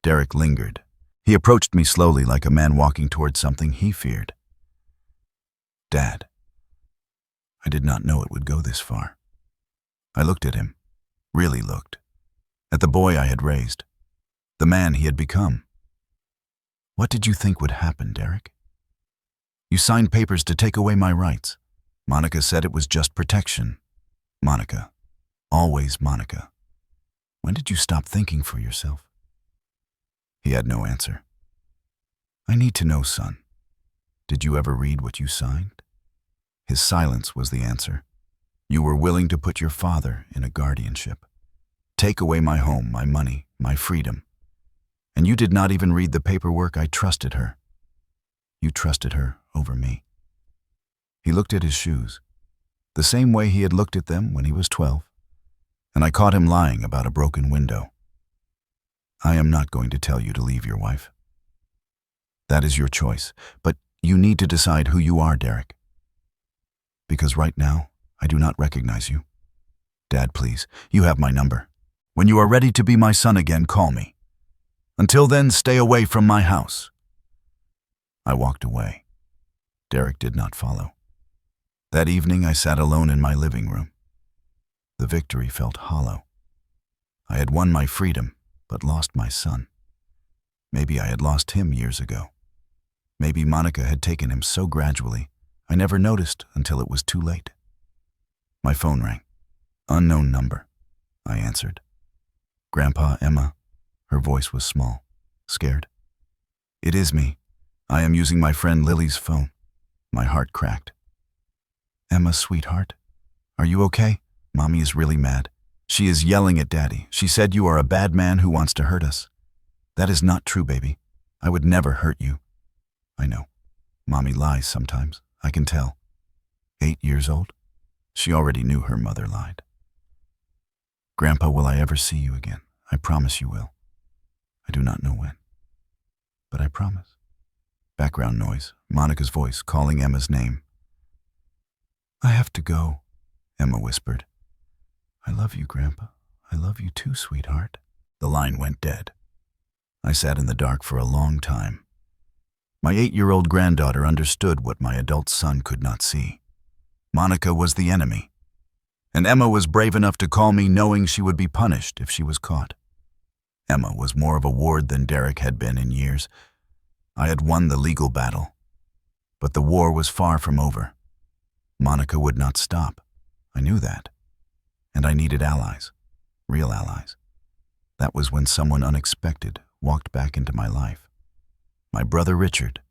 Derek lingered. He approached me slowly like a man walking towards something he feared. Dad. I did not know it would go this far. I looked at him, really looked, at the boy I had raised, the man he had become. What did you think would happen, Derek? You signed papers to take away my rights. Monica said it was just protection. Monica. Always Monica. When did you stop thinking for yourself? He had no answer. I need to know, son. Did you ever read what you signed? His silence was the answer. You were willing to put your father in a guardianship. Take away my home, my money, my freedom. And you did not even read the paperwork. I trusted her. You trusted her over me. He looked at his shoes. the same way he had looked at them when he was 12, and I caught him lying about a broken window. I am not going to tell you to leave your wife. That is your choice, but you need to decide who you are, Derek. Because right now, I do not recognize you. Dad, please, you have my number. When you are ready to be my son again, call me. Until then, stay away from my house. I walked away. Derek did not follow. That evening, I sat alone in my living room. The victory felt hollow. I had won my freedom, but lost my son. Maybe I had lost him years ago. Maybe Monica had taken him so gradually, I never noticed until it was too late. My phone rang. Unknown number. I answered. Grandpa, Emma. Her voice was small, scared. It is me. I am using my friend Lily's phone. My heart cracked. Emma, sweetheart, are you okay? Mommy is really mad. She is yelling at Daddy. She said you are a bad man who wants to hurt us. That is not true, baby. I would never hurt you. I know. Mommy lies sometimes. I can tell. 8 years old? She already knew her mother lied. Grandpa, will I ever see you again? I promise you will. I do not know when. But I promise. Background noise. Monica's voice calling Emma's name. I have to go, Emma whispered. I love you, Grandpa. I love you too, sweetheart. The line went dead. I sat in the dark for a long time. My 8-year-old granddaughter understood what my adult son could not see. Monica was the enemy, and Emma was brave enough to call me knowing she would be punished if she was caught. Emma was more of a ward than Derek had been in years. I had won the legal battle, but the war was far from over. Monica would not stop. I knew that. And I needed allies, real allies. That was when someone unexpected walked back into my life. My brother Richard,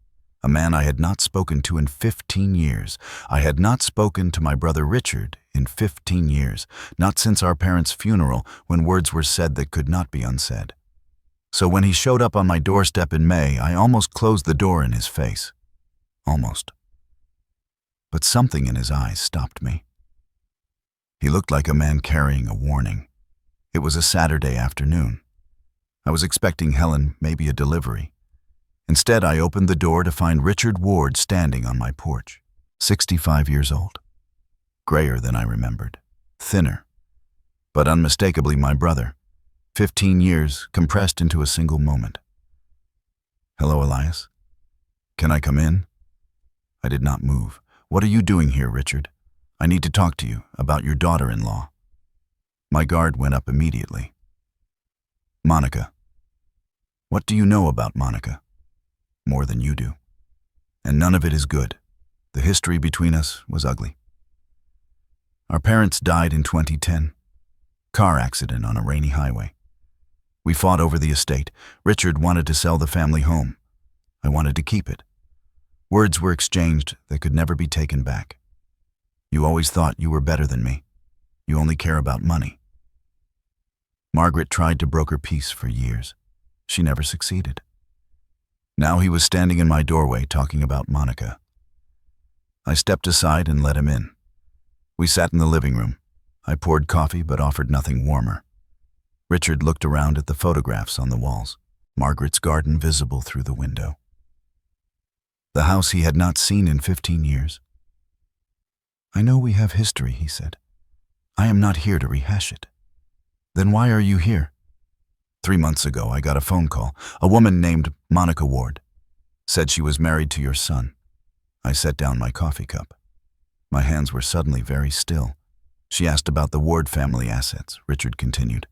a man I had not spoken to in 15 years. I had not spoken to my brother Richard in 15 years, not since our parents' funeral when words were said that could not be unsaid. So when he showed up on my doorstep in May, I almost closed the door in his face. Almost. But something in his eyes stopped me. He looked like a man carrying a warning. It was a Saturday afternoon. I was expecting Helen, maybe a delivery. Instead, I opened the door to find Richard Ward standing on my porch, 65 years old. Grayer than I remembered, thinner, but unmistakably my brother. 15 years compressed into a single moment. Hello, Elias. Can I come in? I did not move. What are you doing here, Richard? I need to talk to you about your daughter-in-law. My guard went up immediately. Monica. What do you know about Monica? More than you do. And none of it is good. The history between us was ugly. Our parents died in 2010. Car accident on a rainy highway. We fought over the estate. Richard wanted to sell the family home. I wanted to keep it. Words were exchanged that could never be taken back. You always thought you were better than me. You only care about money. Margaret tried to broker peace for years. She never succeeded. Now he was standing in my doorway talking about Monica. I stepped aside and let him in. We sat in the living room. I poured coffee but offered nothing warmer. Richard looked around at the photographs on the walls, Margaret's garden visible through the window. The house he had not seen in 15 years. I know we have history, he said. I am not here to rehash it. Then why are you here? 3 months ago, I got a phone call. A woman named Monica Ward said she was married to your son. I set down my coffee cup. My hands were suddenly very still. She asked about the Ward family assets, Richard continued.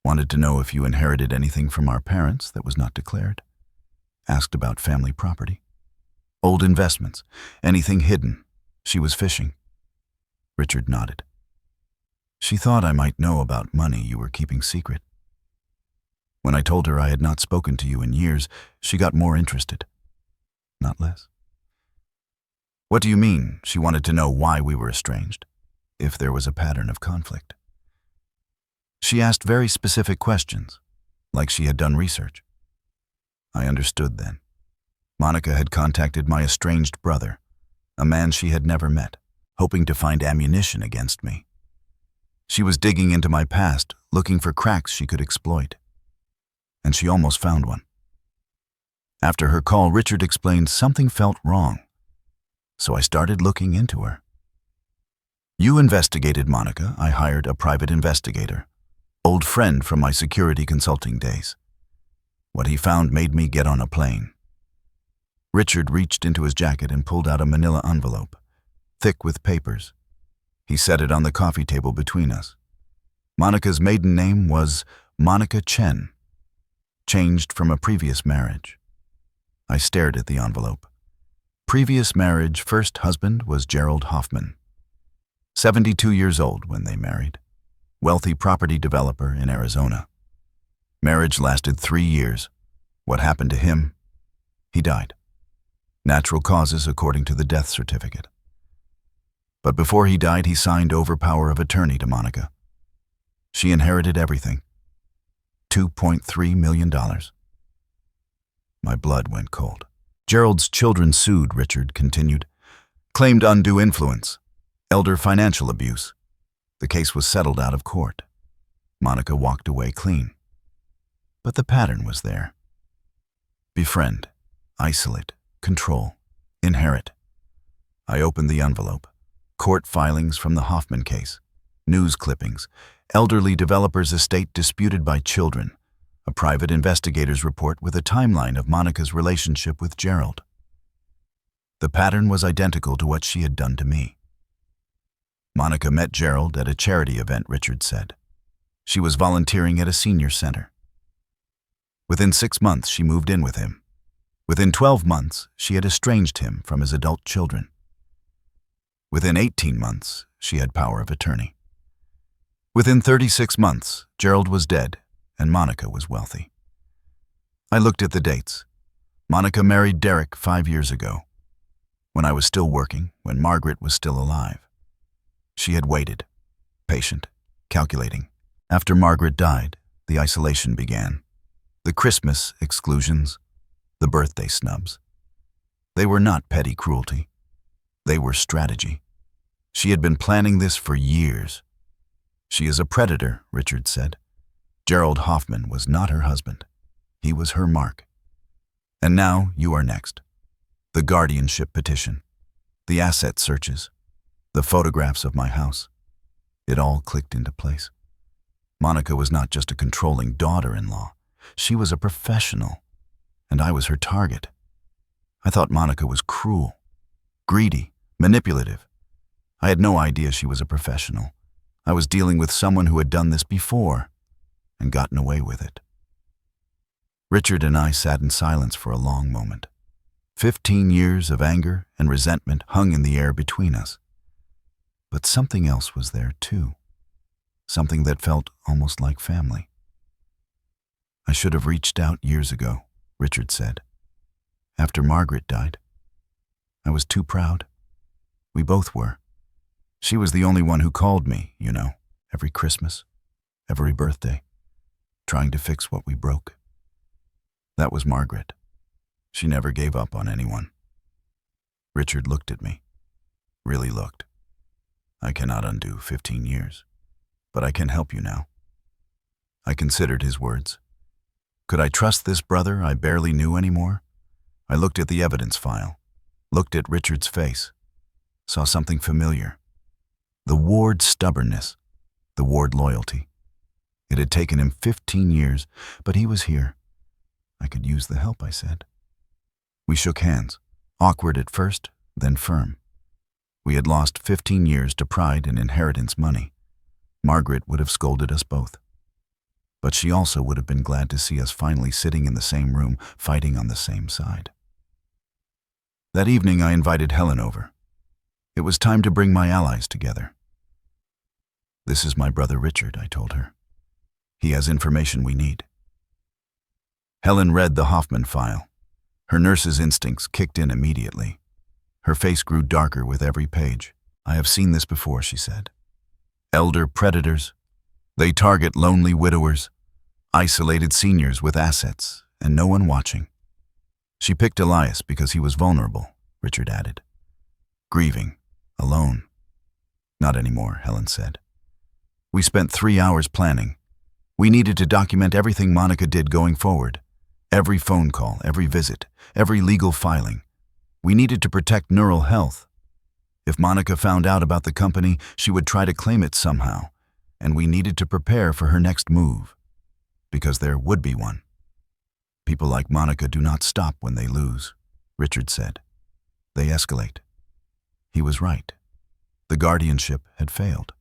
Wanted to know if you inherited anything from our parents that was not declared. Asked about family property. Old investments, anything hidden. She was fishing. Richard nodded. She thought I might know about money you were keeping secret. When I told her I had not spoken to you in years, she got more interested. Not less. What do you mean? She wanted to know why we were estranged, if there was a pattern of conflict. She asked very specific questions, like she had done research. I understood then. Monica had contacted my estranged brother, a man she had never met. hoping to find ammunition against me. She was digging into my past, looking for cracks she could exploit. And she almost found one. After her call, Richard explained something felt wrong. So I started looking into her. "You investigated Monica. I hired a private investigator. Old friend from my security consulting days. What he found made me get on a plane." Richard reached into his jacket and pulled out a manila envelope, thick with papers. He set it on the coffee table between us. Monica's maiden name was Monica Chen, changed from a previous marriage. I stared at the envelope. Previous marriage, first husband was Gerald Hoffman. 72 years old when they married. Wealthy property developer in Arizona. Marriage lasted 3 years. What happened to him? He died. Natural causes according to the death certificate. But before he died, he signed over power of attorney to Monica. She inherited everything. $2.3 million. My blood went cold. Gerald's children sued, Richard continued. Claimed undue influence. Elder financial abuse. The case was settled out of court. Monica walked away clean. But the pattern was there. Befriend, isolate, control, inherit. I opened the envelope. Court filings from the Hoffman case. News clippings. Elderly developer's estate disputed by children. A private investigator's report with a timeline of Monica's relationship with Gerald. The pattern was identical to what she had done to me. Monica met Gerald at a charity event, Richard said. She was volunteering at a senior center. Within 6 months, she moved in with him. Within 12 months, she had estranged him from his adult children. Within 18 months, she had power of attorney. Within 36 months, Gerald was dead and Monica was wealthy. I looked at the dates. Monica married Derek 5 years ago, when I was still working, when Margaret was still alive. She had waited, patient, calculating. After Margaret died, the isolation began. The Christmas exclusions, the birthday snubs. They were not petty cruelty. They were strategy. She had been planning this for years. She is a predator, Richard said. Gerald Hoffman was not her husband. He was her mark. And now you are next. The guardianship petition, the asset searches, the photographs of my house. It all clicked into place. Monica was not just a controlling daughter-in-law. She was a professional, and I was her target. I thought Monica was cruel, greedy, manipulative. I had no idea she was a professional. I was dealing with someone who had done this before and gotten away with it. Richard and I sat in silence for a long moment. 15 years of anger and resentment hung in the air between us. But something else was there too. Something that felt almost like family. I should have reached out years ago, Richard said. After Margaret died. I was too proud. We both were. She was the only one who called me, you know, every Christmas, every birthday, trying to fix what we broke. That was Margaret. She never gave up on anyone. Richard looked at me. Really looked. I cannot undo 15 years, but I can help you now. I considered his words. Could I trust this brother I barely knew anymore? I looked at the evidence file, looked at Richard's face, saw something familiar. The Ward stubbornness, the Ward loyalty. It had taken him 15 years, but he was here. I could use the help, I said. We shook hands, awkward at first, then firm. We had lost 15 years to pride and inheritance money. Margaret would have scolded us both. But she also would have been glad to see us finally sitting in the same room, fighting on the same side. That evening I invited Helen over. It was time to bring my allies together. This is my brother Richard, I told her. He has information we need. Helen read the Hoffman file. Her nurse's instincts kicked in immediately. Her face grew darker with every page. I have seen this before, she said. Elder predators. They target lonely widowers, isolated seniors with assets, and no one watching. She picked Elias because he was vulnerable, Richard added. Grieving, alone, Not anymore, Helen said. We spent 3 hours planning. We needed to document everything Monica did going forward. Every phone call, every visit, every legal filing. We needed to protect neural health. If Monica found out about the company, she would try to claim it somehow, and we needed to prepare for her next move. Because there would be one. People like Monica do not stop when they lose, Richard said. They escalate. He was right. The guardianship had failed.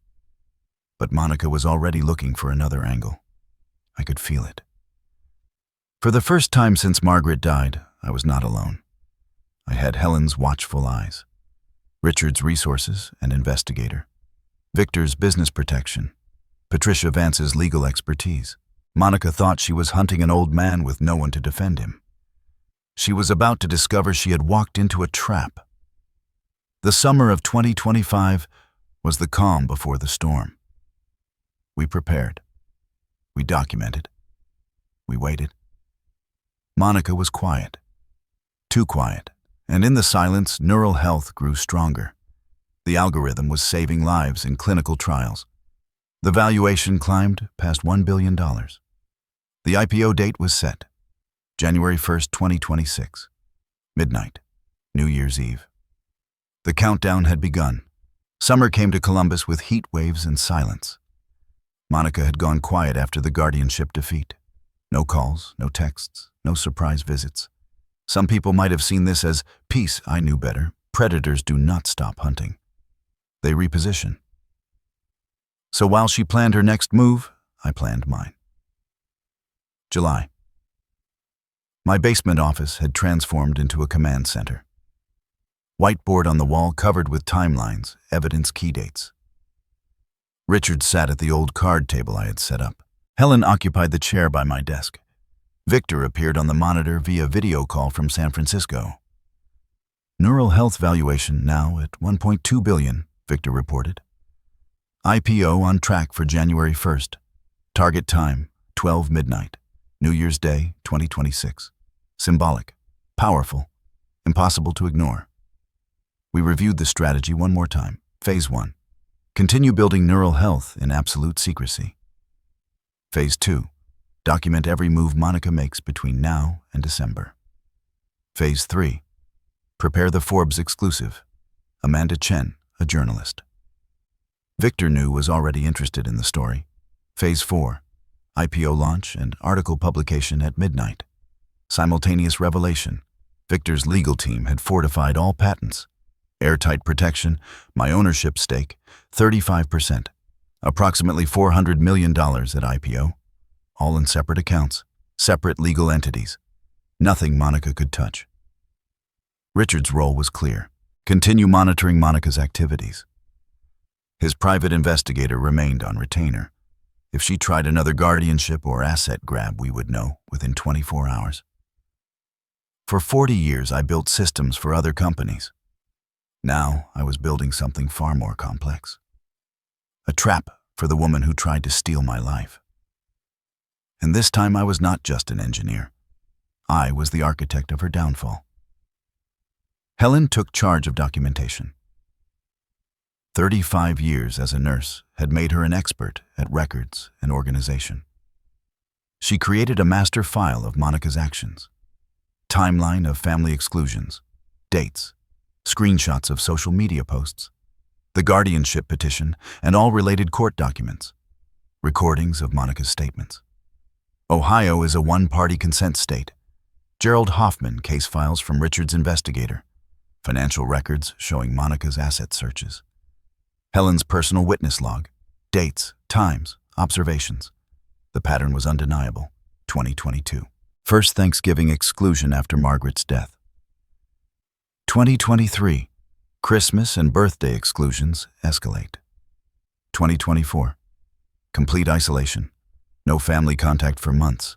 But Monica was already looking for another angle. I could feel it. For the first time since Margaret died, I was not alone. I had Helen's watchful eyes, Richard's resources and investigator, Victor's business protection, Patricia Vance's legal expertise. Monica thought she was hunting an old man with no one to defend him. She was about to discover she had walked into a trap. The summer of 2025 was the calm before the storm. We prepared. We documented. We waited. Monica was quiet. Too quiet. And in the silence, neural health grew stronger. The algorithm was saving lives in clinical trials. The valuation climbed past $1 billion. The IPO date was set. January 1st, 2026. Midnight. New Year's Eve. The countdown had begun. Summer came to Columbus with heat waves and silence. Monica had gone quiet after the guardianship defeat. No calls, no texts, no surprise visits. Some people might have seen this as peace. I knew better. Predators do not stop hunting. They reposition. So while she planned her next move, I planned mine. July. My basement office had transformed into a command center. Whiteboard on the wall covered with timelines, evidence key dates. Richard sat at the old card table I had set up. Helen occupied the chair by my desk. Victor appeared on the monitor via video call from San Francisco. Neural health valuation now at $1.2 billion, Victor reported. IPO on track for January 1st. Target time, 12 midnight. New Year's Day, 2026. Symbolic, powerful, impossible to ignore. We reviewed the strategy one more time. Phase 1. Continue building neural health in absolute secrecy. Phase 2. Document every move Monica makes between now and December. Phase 3. Prepare the Forbes exclusive. Amanda Chen, a journalist. Victor New was already interested in the story. Phase 4. IPO launch and article publication at midnight. Simultaneous revelation. Victor's legal team had fortified all patents. Airtight protection, my ownership stake, 35%. Approximately $400 million at IPO. All in separate accounts, separate legal entities. Nothing Monica could touch. Richard's role was clear. Continue monitoring Monica's activities. His private investigator remained on retainer. If she tried another guardianship or asset grab, we would know within 24 hours. For 40 years, I built systems for other companies. Now, I was building something far more complex. A trap for the woman who tried to steal my life. And this time I was not just an engineer. I was the architect of her downfall. Helen took charge of documentation. 35 years as a nurse had made her an expert at records and organization. She created a master file of Monica's actions, timeline of family exclusions, dates, screenshots of social media posts, the guardianship petition, and all related court documents, recordings of Monica's statements. Ohio is a one-party consent state. Gerald Hoffman case files from Richard's investigator, financial records showing Monica's asset searches, Helen's personal witness log, dates, times, observations. The pattern was undeniable. 2022. First Thanksgiving exclusion after Margaret's death. 2023. Christmas and birthday exclusions escalate. 2024. Complete isolation. No family contact for months.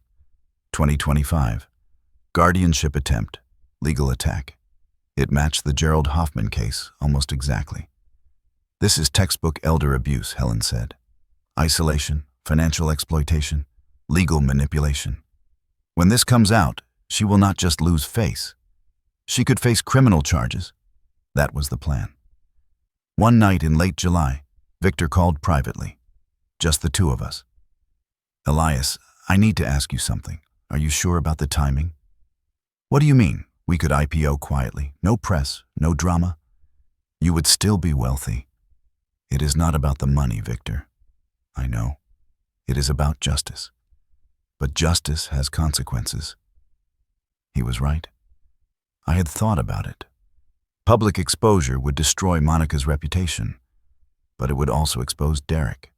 2025. Guardianship attempt. Legal attack. It matched the Gerald Hoffman case almost exactly. This is textbook elder abuse, Helen said. Isolation, financial exploitation, legal manipulation. When this comes out, she will not just lose face. She could face criminal charges. That was the plan. One night in late July, Victor called privately. Just the two of us. Elias, I need to ask you something. Are you sure about the timing? What do you mean? We could IPO quietly. No press, no drama. You would still be wealthy. It is not about the money, Victor. I know. It is about justice. But justice has consequences. He was right. I had thought about it. Public exposure would destroy Monica's reputation, but it would also expose Derek,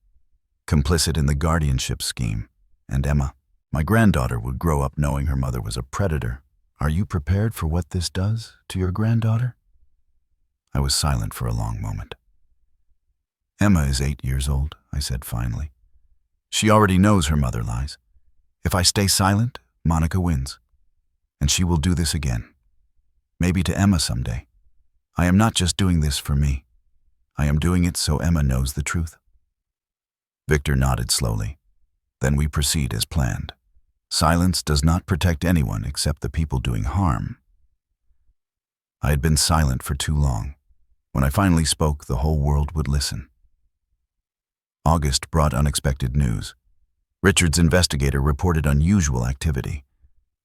complicit in the guardianship scheme, and Emma. My granddaughter would grow up knowing her mother was a predator. Are you prepared for what this does to your granddaughter? I was silent for a long moment. Emma is 8 years old, I said finally. She already knows her mother lies. If I stay silent, Monica wins. And she will do this again. Maybe to Emma someday. I am not just doing this for me. I am doing it so Emma knows the truth. Victor nodded slowly. Then we proceed as planned. Silence does not protect anyone except the people doing harm. I had been silent for too long. When I finally spoke, the whole world would listen. August brought unexpected news. Richard's investigator reported unusual activity.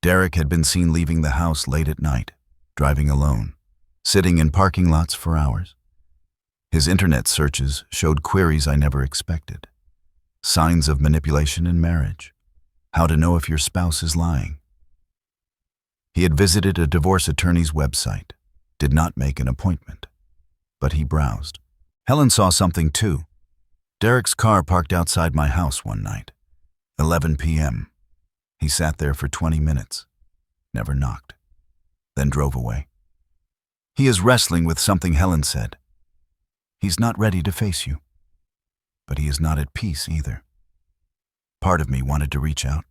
Derek had been seen leaving the house late at night, driving alone, sitting in parking lots for hours. His internet searches showed queries I never expected. Signs of manipulation in marriage. How to know if your spouse is lying. He had visited a divorce attorney's website, did not make an appointment, but he browsed. Helen saw something too. Derek's car parked outside my house one night, 11 p.m. He sat there for 20 minutes, never knocked, then drove away. He is wrestling with something, Helen said. He's not ready to face you, but he is not at peace either. Part of me wanted to reach out.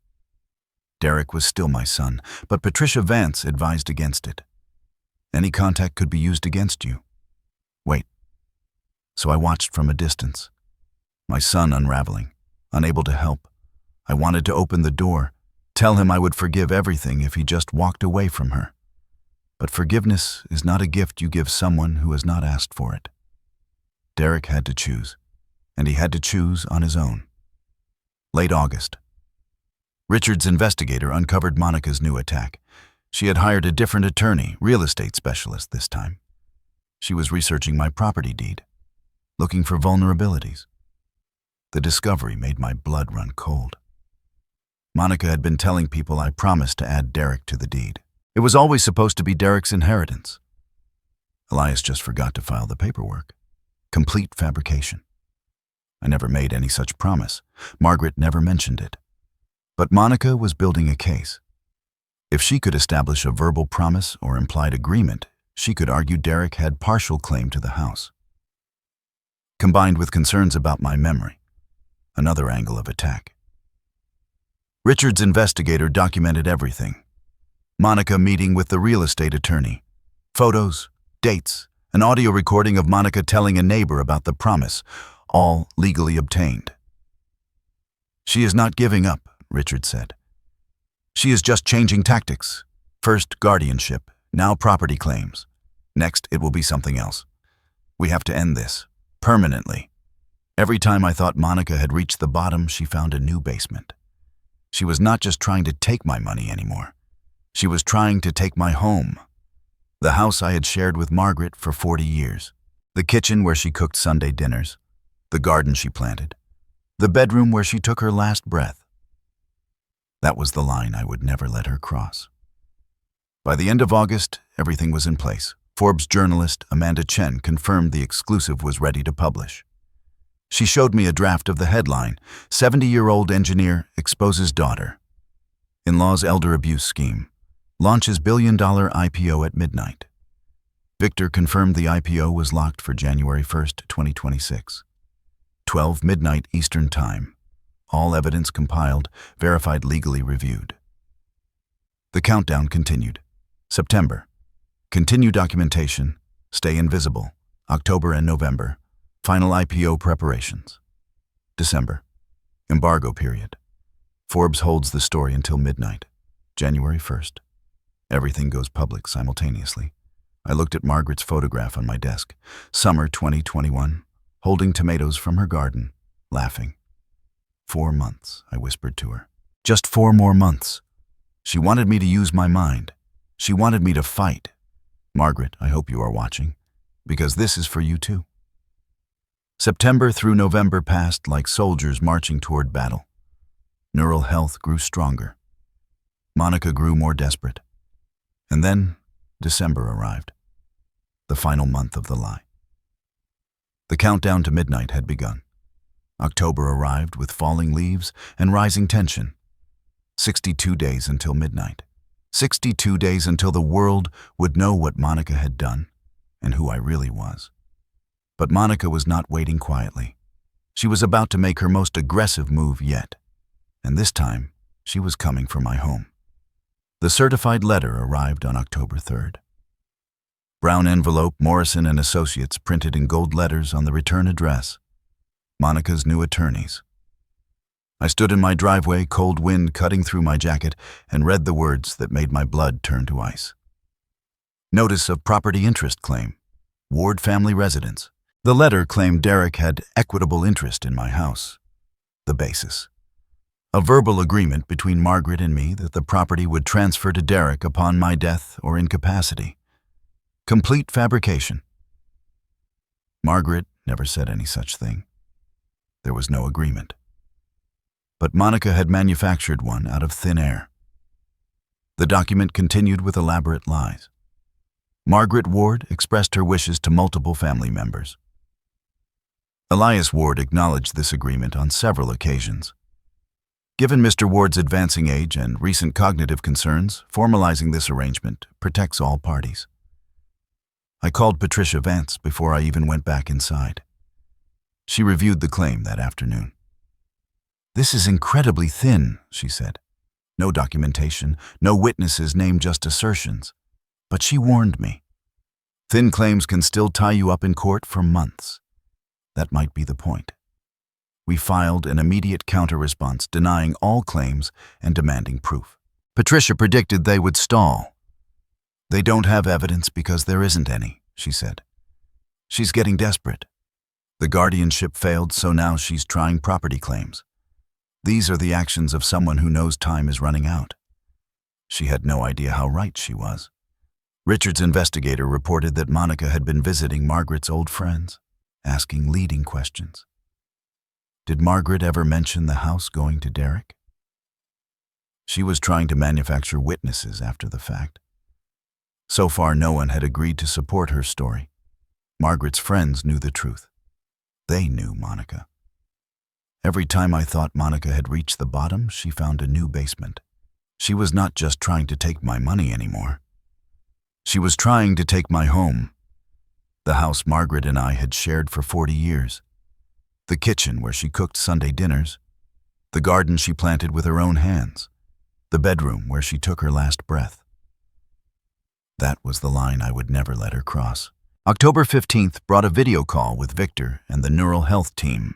Derek was still my son, but Patricia Vance advised against it. Any contact could be used against you. Wait. So I watched from a distance. My son unraveling, unable to help. I wanted to open the door, tell him I would forgive everything if he just walked away from her. But forgiveness is not a gift you give someone who has not asked for it. Derek had to choose, and he had to choose on his own. Late August. Richard's investigator uncovered Monica's new attack. She had hired a different attorney, real estate specialist this time. She was researching my property deed, looking for vulnerabilities. The discovery made my blood run cold. Monica had been telling people I promised to add Derek to the deed. It was always supposed to be Derek's inheritance. Elias just forgot to file the paperwork. Complete fabrication. I never made any such promise. Margaret never mentioned it. But Monica was building a case. If she could establish a verbal promise or implied agreement, she could argue Derek had partial claim to the house. Combined with concerns about my memory, another angle of attack. Richard's investigator documented everything. Monica meeting with the real estate attorney. Photos, dates, an audio recording of Monica telling a neighbor about the promise, all legally obtained. She is not giving up, Richard said. She is just changing tactics. First guardianship, now property claims. Next it will be something else. We have to end this, permanently. Every time I thought Monica had reached the bottom, she found a new basement. She was not just trying to take my money anymore. She was trying to take my home. The house I had shared with Margaret for 40 years. The kitchen where she cooked Sunday dinners. The garden she planted. The bedroom where she took her last breath. That was the line I would never let her cross. By the end of August, everything was in place. Forbes journalist Amanda Chen confirmed the exclusive was ready to publish. She showed me a draft of the headline, 70-year-old engineer exposes daughter. In-laws elder abuse scheme. Launches billion-dollar IPO at midnight. Victor confirmed the IPO was locked for January 1st, 2026. 12 midnight Eastern Time. All evidence compiled, verified, legally reviewed. The countdown continued. September. Continue documentation. Stay invisible. October and November. Final IPO preparations. December. Embargo period. Forbes holds the story until midnight. January 1st. Everything goes public simultaneously. I looked at Margaret's photograph on my desk. Summer 2021. holding tomatoes from her garden, laughing. 4 months, I whispered to her. Just 4 more months. She wanted me to use my mind. She wanted me to fight. Margaret, I hope you are watching, because this is for you too. September through November passed like soldiers marching toward battle. Neural health grew stronger. Monica grew more desperate. And then December arrived, the final month of the lie. The countdown to midnight had begun. October arrived with falling leaves and rising tension. 62 days until midnight. 62 days until the world would know what Monica had done and who I really was. But Monica was not waiting quietly. She was about to make her most aggressive move yet. And this time, she was coming for my home. The certified letter arrived on October 3rd. Brown envelope, Morrison and Associates printed in gold letters on the return address. Monica's new attorneys. I stood in my driveway, cold wind cutting through my jacket, and read the words that made my blood turn to ice. Notice of property interest claim. Ward family residence. The letter claimed Derek had equitable interest in my house. The basis. A verbal agreement between Margaret and me that the property would transfer to Derek upon my death or incapacity. Complete fabrication. Margaret never said any such thing. There was no agreement. But Monica had manufactured one out of thin air. The document continued with elaborate lies. Margaret Ward expressed her wishes to multiple family members. Elias Ward acknowledged this agreement on several occasions. Given Mr. Ward's advancing age and recent cognitive concerns, formalizing this arrangement protects all parties. I called Patricia Vance before I even went back inside. She reviewed the claim that afternoon. "This is incredibly thin," she said. "No documentation, no witnesses named, just assertions." But she warned me. Thin claims can still tie you up in court for months. That might be the point. We filed an immediate counter-response denying all claims and demanding proof. Patricia predicted they would stall. "They don't have evidence because there isn't any," she said. "She's getting desperate. The guardianship failed, so now she's trying property claims. These are the actions of someone who knows time is running out." She had no idea how right she was. Richard's investigator reported that Monica had been visiting Margaret's old friends, asking leading questions. Did Margaret ever mention the house going to Derek? She was trying to manufacture witnesses after the fact. So far, no one had agreed to support her story. Margaret's friends knew the truth. They knew Monica. Every time I thought Monica had reached the bottom, she found a new basement. She was not just trying to take my money anymore. She was trying to take my home. The house Margaret and I had shared for 40 years. The kitchen where she cooked Sunday dinners. The garden she planted with her own hands. The bedroom where she took her last breath. That was the line I would never let her cross. October 15th brought a video call with Victor and the neural health team.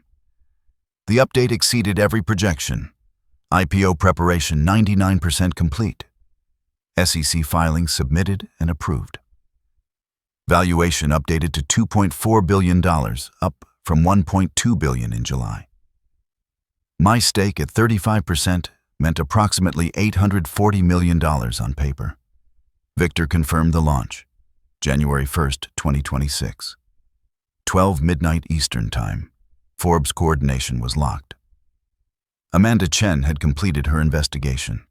The update exceeded every projection. IPO preparation 99% complete. SEC filings submitted and approved. Valuation updated to $2.4 billion, up from $1.2 billion in July. My stake at 35% meant approximately $840 million on paper. Victor confirmed the launch, January 1st, 2026. 12 midnight Eastern Time. Forbes coordination was locked. Amanda Chen had completed her investigation.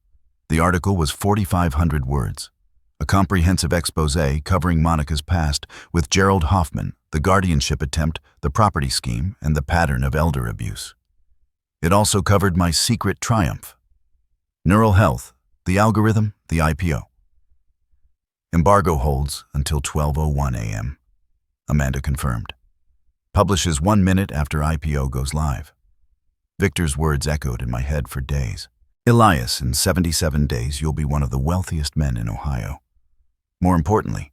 The article was 4,500 words, a comprehensive expose covering Monica's past with Gerald Hoffman, the guardianship attempt, the property scheme, and the pattern of elder abuse. It also covered my secret triumph. Neural health, the algorithm, the IPO. Embargo holds until 12:01 a.m. Amanda confirmed. Publishes 1 minute after IPO goes live. Victor's words echoed in my head for days. Elias, in 77 days, you'll be one of the wealthiest men in Ohio. More importantly,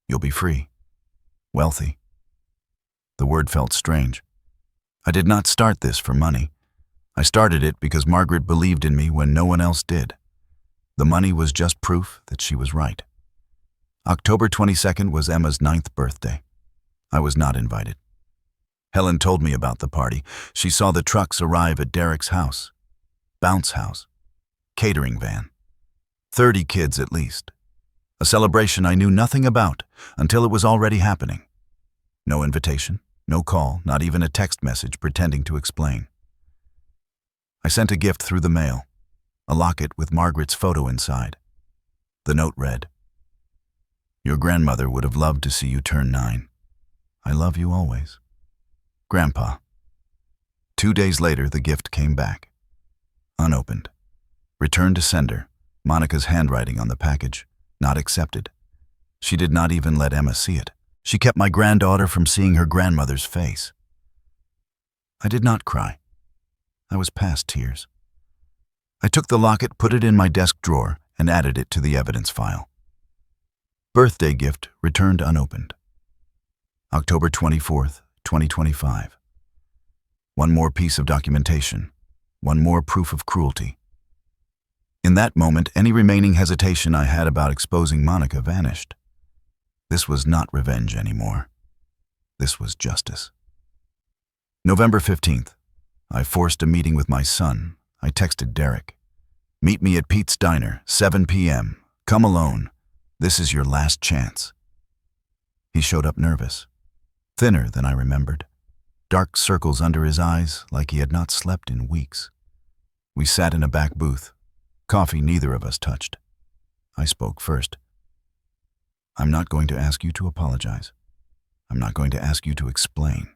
you'll be free. Wealthy. The word felt strange. I did not start this for money. I started it because Margaret believed in me when no one else did. The money was just proof that she was right. October 22nd was Emma's 9th birthday. I was not invited. Helen told me about the party. She saw the trucks arrive at Derek's house. Bounce house. Catering van. 30 kids at least. A celebration I knew nothing about until it was already happening. No invitation, no call, not even a text message pretending to explain. I sent a gift through the mail, a locket with Margaret's photo inside. The note read, "Your grandmother would have loved to see you turn 9. I love you always. Grandpa." 2 days later, the gift came back. Unopened. Returned to sender, Monica's handwriting on the package, not accepted. She did not even let Emma see it. She kept my granddaughter from seeing her grandmother's face. I did not cry. I was past tears. I took the locket, put it in my desk drawer, and added it to the evidence file. Birthday gift returned unopened. October 24th, 2025. One more piece of documentation. One more proof of cruelty. In that moment, any remaining hesitation I had about exposing Monica vanished. This was not revenge anymore. This was justice. November 15th. I forced a meeting with my son. I texted Derek. "Meet me at Pete's Diner, 7 p.m. Come alone. This is your last chance." He showed up nervous. Thinner than I remembered. Dark circles under his eyes, like he had not slept in weeks. We sat in a back booth. Coffee neither of us touched. I spoke first. "I'm not going to ask you to apologize. I'm not going to ask you to explain.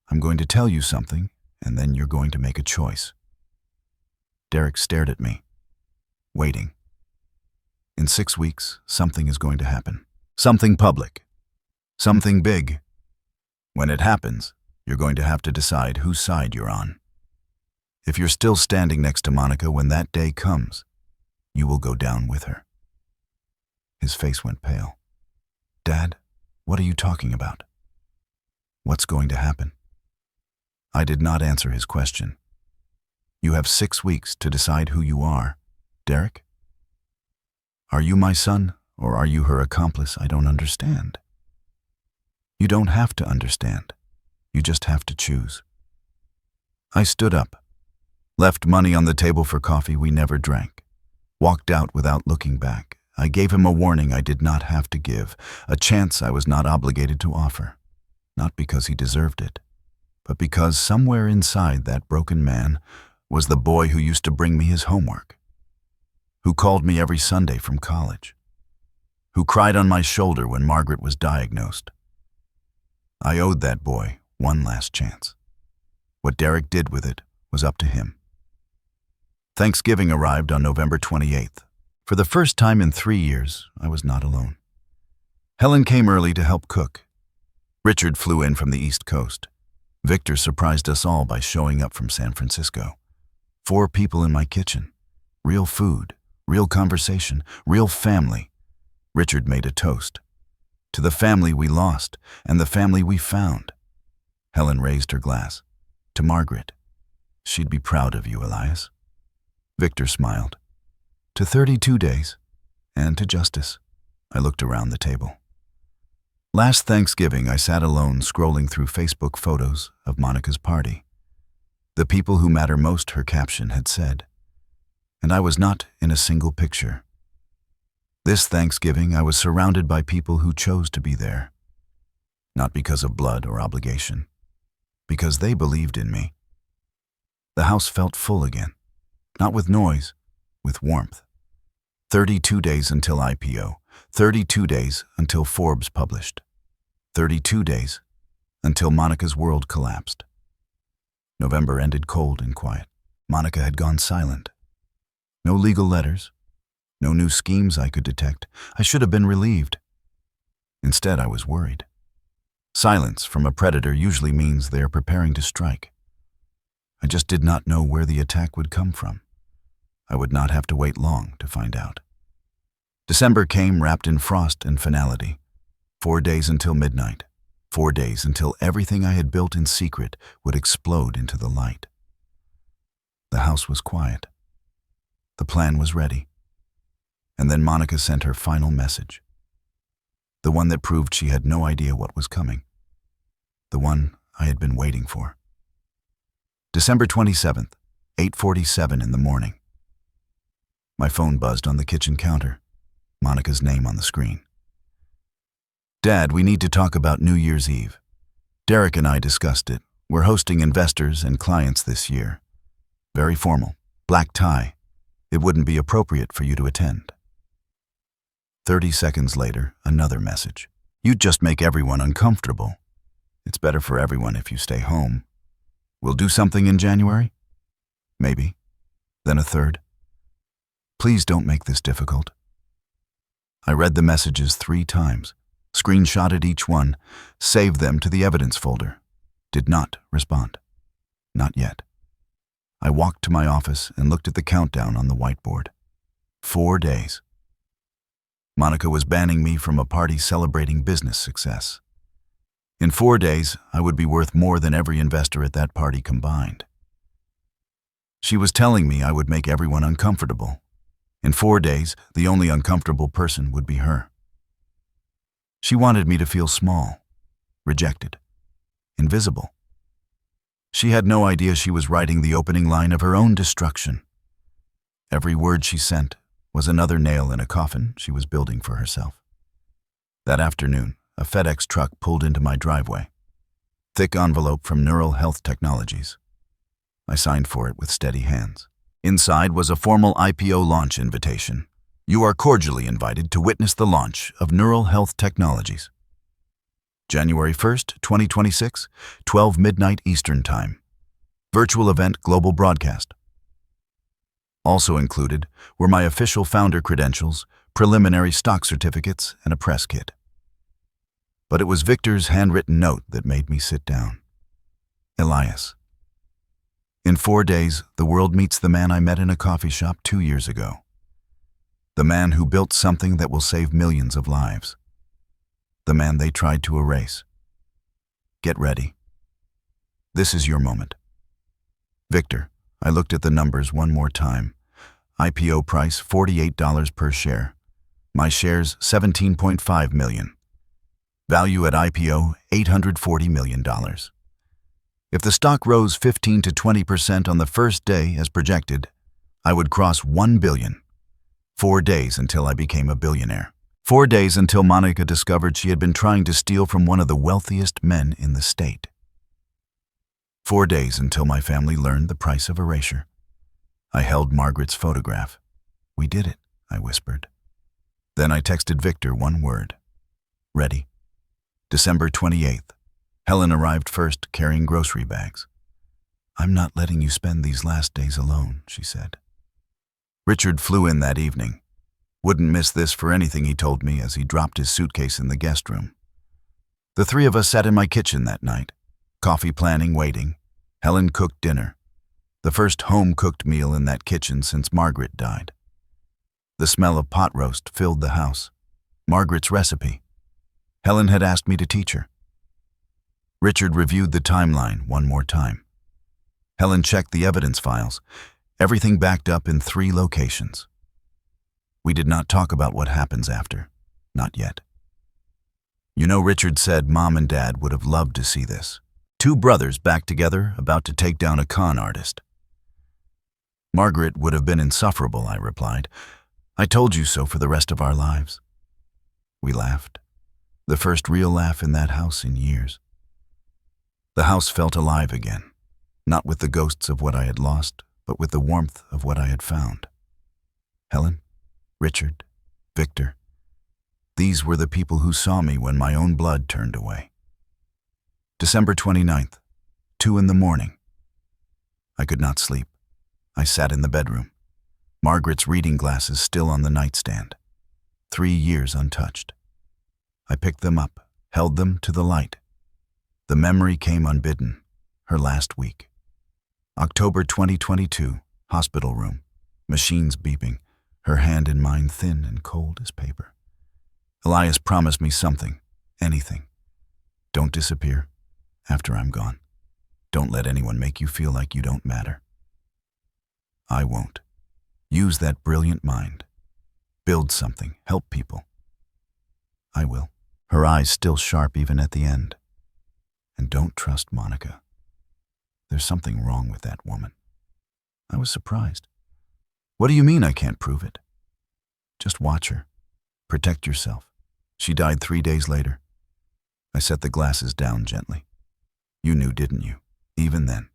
I'm going to tell you something, and then you're going to make a choice." Derek stared at me, waiting. In 6 weeks, something is going to happen. Something public. Something big. When it happens, you're going to have to decide whose side you're on. If you're still standing next to Monica when that day comes, you will go down with her. His face went pale. "Dad, what are you talking about? What's going to happen?" I did not answer his question. "You have 6 weeks to decide who you are, Derek. Are you my son, or are you her accomplice? I don't understand." "You don't have to understand. You just have to choose." I stood up, left money on the table for coffee we never drank, walked out without looking back. I gave him a warning I did not have to give, a chance I was not obligated to offer, not because he deserved it, but because somewhere inside that broken man was the boy who used to bring me his homework, who called me every Sunday from college, who cried on my shoulder when Margaret was diagnosed. I owed that boy one last chance. What Derek did with it was up to him. Thanksgiving arrived on November 28th. For the first time in 3 years, I was not alone. Helen came early to help cook. Richard flew in from the East Coast. Victor surprised us all by showing up from San Francisco. 4 people in my kitchen. Real food, real conversation, real family. Richard made a toast. To the family we lost and the family we found. Helen raised her glass. To Margaret. She'd be proud of you, Elias. Victor smiled. To 32 days. And to justice. I looked around the table. Last Thanksgiving, I sat alone scrolling through Facebook photos of Monica's party. The people who matter most, her caption had said. And I was not in a single picture. This Thanksgiving, I was surrounded by people who chose to be there. Not because of blood or obligation. Because they believed in me. The house felt full again. Not with noise, with warmth. 32 days until IPO. 32 days until Forbes published. 32 days until Monica's world collapsed. November ended cold and quiet. Monica had gone silent. No legal letters. No new schemes I could detect. I should have been relieved. Instead, I was worried. Silence from a predator usually means they are preparing to strike. I just did not know where the attack would come from. I would not have to wait long to find out. December came wrapped in frost and finality. 4 days until midnight. 4 days until everything I had built in secret would explode into the light. The house was quiet. The plan was ready. And then Monica sent her final message. The one that proved she had no idea what was coming. The one I had been waiting for. December 27th, 8:47 in the morning. My phone buzzed on the kitchen counter. Monica's name on the screen. Dad, we need to talk about New Year's Eve. Derek and I discussed it. We're hosting investors and clients this year. Very formal. Black tie. It wouldn't be appropriate for you to attend. 30 seconds later, another message. You'd just make everyone uncomfortable. It's better for everyone if you stay home. We'll do something in January? Maybe. Then a third. Please don't make this difficult. I read the messages 3 times, screenshotted each one, saved them to the evidence folder. Did not respond. Not yet. I walked to my office and looked at the countdown on the whiteboard. 4 days. Monica was banning me from a party celebrating business success. In 4 days, I would be worth more than every investor at that party combined. She was telling me I would make everyone uncomfortable. In 4 days, the only uncomfortable person would be her. She wanted me to feel small, rejected, invisible. She had no idea she was writing the opening line of her own destruction. Every word she sent was another nail in a coffin she was building for herself. That afternoon, a FedEx truck pulled into my driveway. Thick envelope from Neural Health Technologies. I signed for it with steady hands. Inside was a formal IPO launch invitation. You are cordially invited to witness the launch of Neural Health Technologies. January 1st, 2026, 12 midnight Eastern Time. Virtual event global broadcast. Also included were my official founder credentials, preliminary stock certificates, and a press kit. But it was Victor's handwritten note that made me sit down. Elias. In 4 days, the world meets the man I met in a coffee shop 2 years ago. The man who built something that will save millions of lives. The man they tried to erase. Get ready. This is your moment. Victor, I looked at the numbers one more time. IPO price $48 per share. My shares $17.5 million. Value at IPO $840 million. If the stock rose 15 to 20% on the first day as projected, I would cross 1 billion. 4 days until I became a billionaire. 4 days until Monica discovered she had been trying to steal from one of the wealthiest men in the state. 4 days until my family learned the price of erasure. I held Margaret's photograph. We did it, I whispered. Then I texted Victor one word. Ready. December 28th. Helen arrived first, carrying grocery bags. I'm not letting you spend these last days alone, she said. Richard flew in that evening. Wouldn't miss this for anything, he told me as he dropped his suitcase in the guest room. The 3 of us sat in my kitchen that night. Coffee planning, waiting. Helen cooked dinner. The first home-cooked meal in that kitchen since Margaret died. The smell of pot roast filled the house. Margaret's recipe. Helen had asked me to teach her. Richard reviewed the timeline one more time. Helen checked the evidence files. Everything backed up in 3 locations. We did not talk about what happens after. Not yet. You know, Richard said Mom and Dad would have loved to see this. 2 brothers back together, about to take down a con artist. Margaret would have been insufferable, I replied. I told you so for the rest of our lives. We laughed. The first real laugh in that house in years. The house felt alive again, not with the ghosts of what I had lost, but with the warmth of what I had found. Helen, Richard, Victor. These were the people who saw me when my own blood turned away. December 29th, 2 in the morning. I could not sleep. I sat in the bedroom. Margaret's reading glasses still on the nightstand. 3 years untouched. I picked them up, held them to the light. The memory came unbidden, her last week. October 2022, hospital room, machines beeping, her hand in mine thin and cold as paper. Elias promised me something, anything. Don't disappear after I'm gone. Don't let anyone make you feel like you don't matter. I won't. Use that brilliant mind. Build something, help people. I will. Her eyes still sharp even at the end. And don't trust Monica. There's something wrong with that woman. I was surprised. What do you mean I can't prove it? Just watch her. Protect yourself. She died 3 days later. I set the glasses down gently. You knew, didn't you? Even then.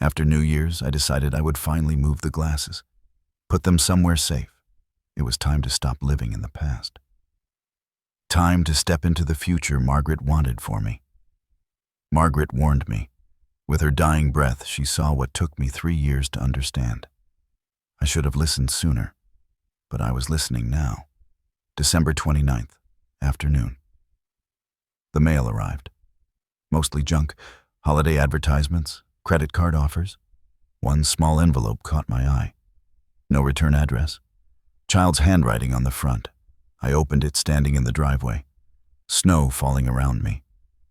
After New Year's, I decided I would finally move the glasses. Put them somewhere safe. It was time to stop living in the past. Time to step into the future Margaret wanted for me. Margaret warned me. With her dying breath, she saw what took me 3 years to understand. I should have listened sooner, but I was listening now. December 29th, afternoon. The mail arrived. Mostly junk, holiday advertisements, credit card offers. One small envelope caught my eye. No return address. Child's handwriting on the front. I opened it standing in the driveway. Snow falling around me.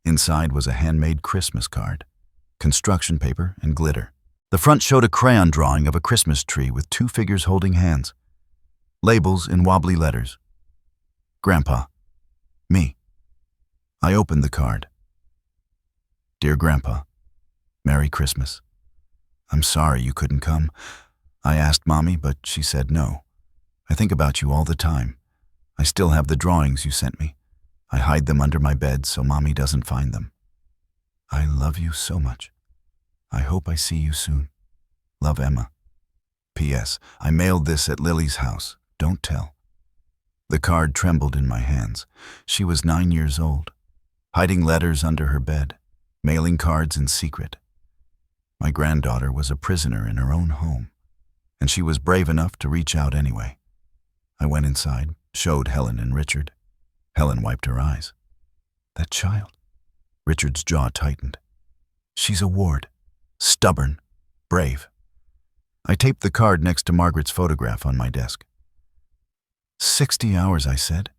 Inside was a handmade Christmas card. Construction paper and glitter. The front showed a crayon drawing of a Christmas tree with 2 figures holding hands. Labels in wobbly letters. Grandpa. Me. I opened the card. Dear Grandpa, Merry Christmas. I'm sorry you couldn't come. I asked Mommy, but she said no. I think about you all the time. I still have the drawings you sent me. I hide them under my bed so Mommy doesn't find them. I love you so much. I hope I see you soon. Love, Emma. P.S. I mailed this at Lily's house. Don't tell. The card trembled in my hands. She was 9 years old, hiding letters under her bed, mailing cards in secret. My granddaughter was a prisoner in her own home, and she was brave enough to reach out anyway. I went inside, showed Helen and Richard. Helen wiped her eyes. That child. Richard's jaw tightened. She's a ward. Stubborn. Brave. I taped the card next to Margaret's photograph on my desk. 60 hours, I said.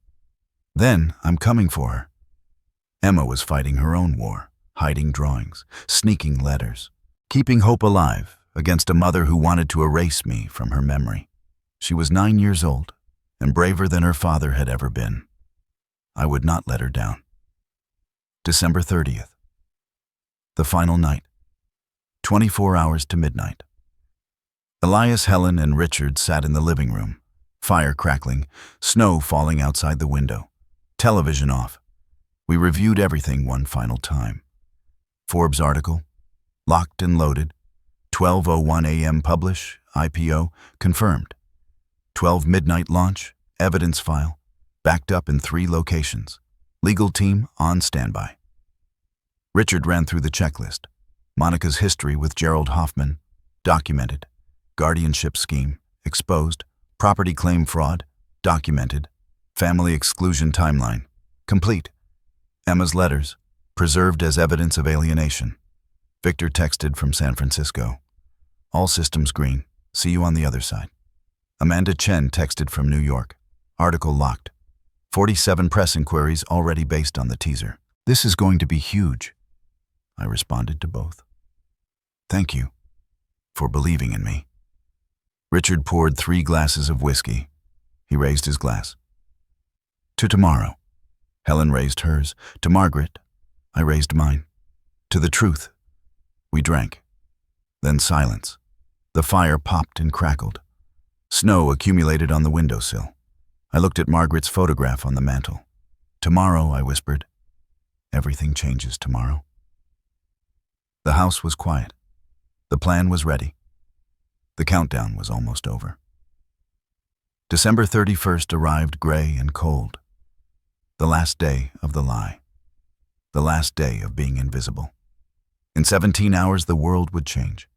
Then I'm coming for her. Emma was fighting her own war, hiding drawings, sneaking letters, keeping hope alive against a mother who wanted to erase me from her memory. She was 9 years old and braver than her father had ever been. I would not let her down. December 30th. The final night. 24 hours to midnight. Elias, Helen, and Richard sat in the living room. Fire crackling, snow falling outside the window, television off. We reviewed everything one final time. Forbes article, locked and loaded. 12:01 a.m. publish, IPO, confirmed. 12 midnight launch, evidence file, backed up in 3 locations. Legal team on standby. Richard ran through the checklist. Monica's history with Gerald Hoffman, documented. Guardianship scheme, exposed. Property claim fraud, documented. Family exclusion timeline, complete. Emma's letters, preserved as evidence of alienation. Victor texted from San Francisco. All systems green. See you on the other side. Amanda Chen texted from New York. Article locked. 47 press inquiries already based on the teaser. This is going to be huge. I responded to both. Thank you for believing in me. Richard poured 3 glasses of whiskey. He raised his glass. To tomorrow. Helen raised hers. To Margaret. I raised mine. To the truth. We drank. Then silence. The fire popped and crackled. Snow accumulated on the windowsill. I looked at Margaret's photograph on the mantel. Tomorrow, I whispered. Everything changes tomorrow. The house was quiet. The plan was ready. The countdown was almost over. December 31st arrived gray and cold. The last day of the lie. The last day of being invisible. In 17 hours, the world would change.